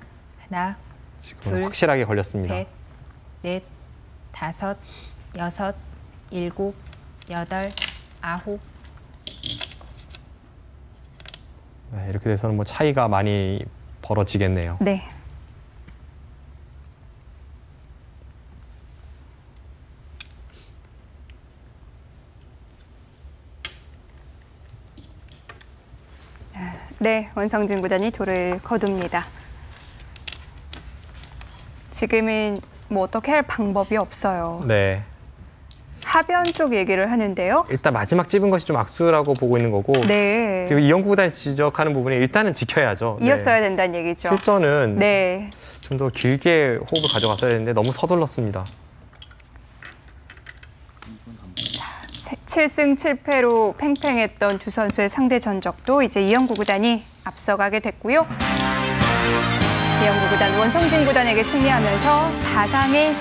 하나, 지금 둘, 확실하게 걸렸습니다. 셋, 넷, 다섯, 여섯, 일곱, 여덟, 아홉. 네, 이렇게 돼서는 뭐 차이가 많이 벌어지겠네요. 네. 네, 원성진 구단이 돌을 거둡니다. 지금은 뭐 어떻게 할 방법이 없어요. 네. 하변 쪽 얘기를 하는데요. 일단 마지막 찝은 것이 좀 악수라고 보고 있는 거고 네. 그리고 이영구 구단이 지적하는 부분에 일단은 지켜야죠. 이었어야 네. 된다는 얘기죠. 실전은 네. 좀 더 길게 호흡을 가져갔어야 했는데 너무 서둘렀습니다. 7승 7패로 팽팽했던 두 선수의 상대 전적도 이제 이영구 구단이 앞서가게 됐고요. 이영구 구단 원성진 구단에게 승리하면서 4강에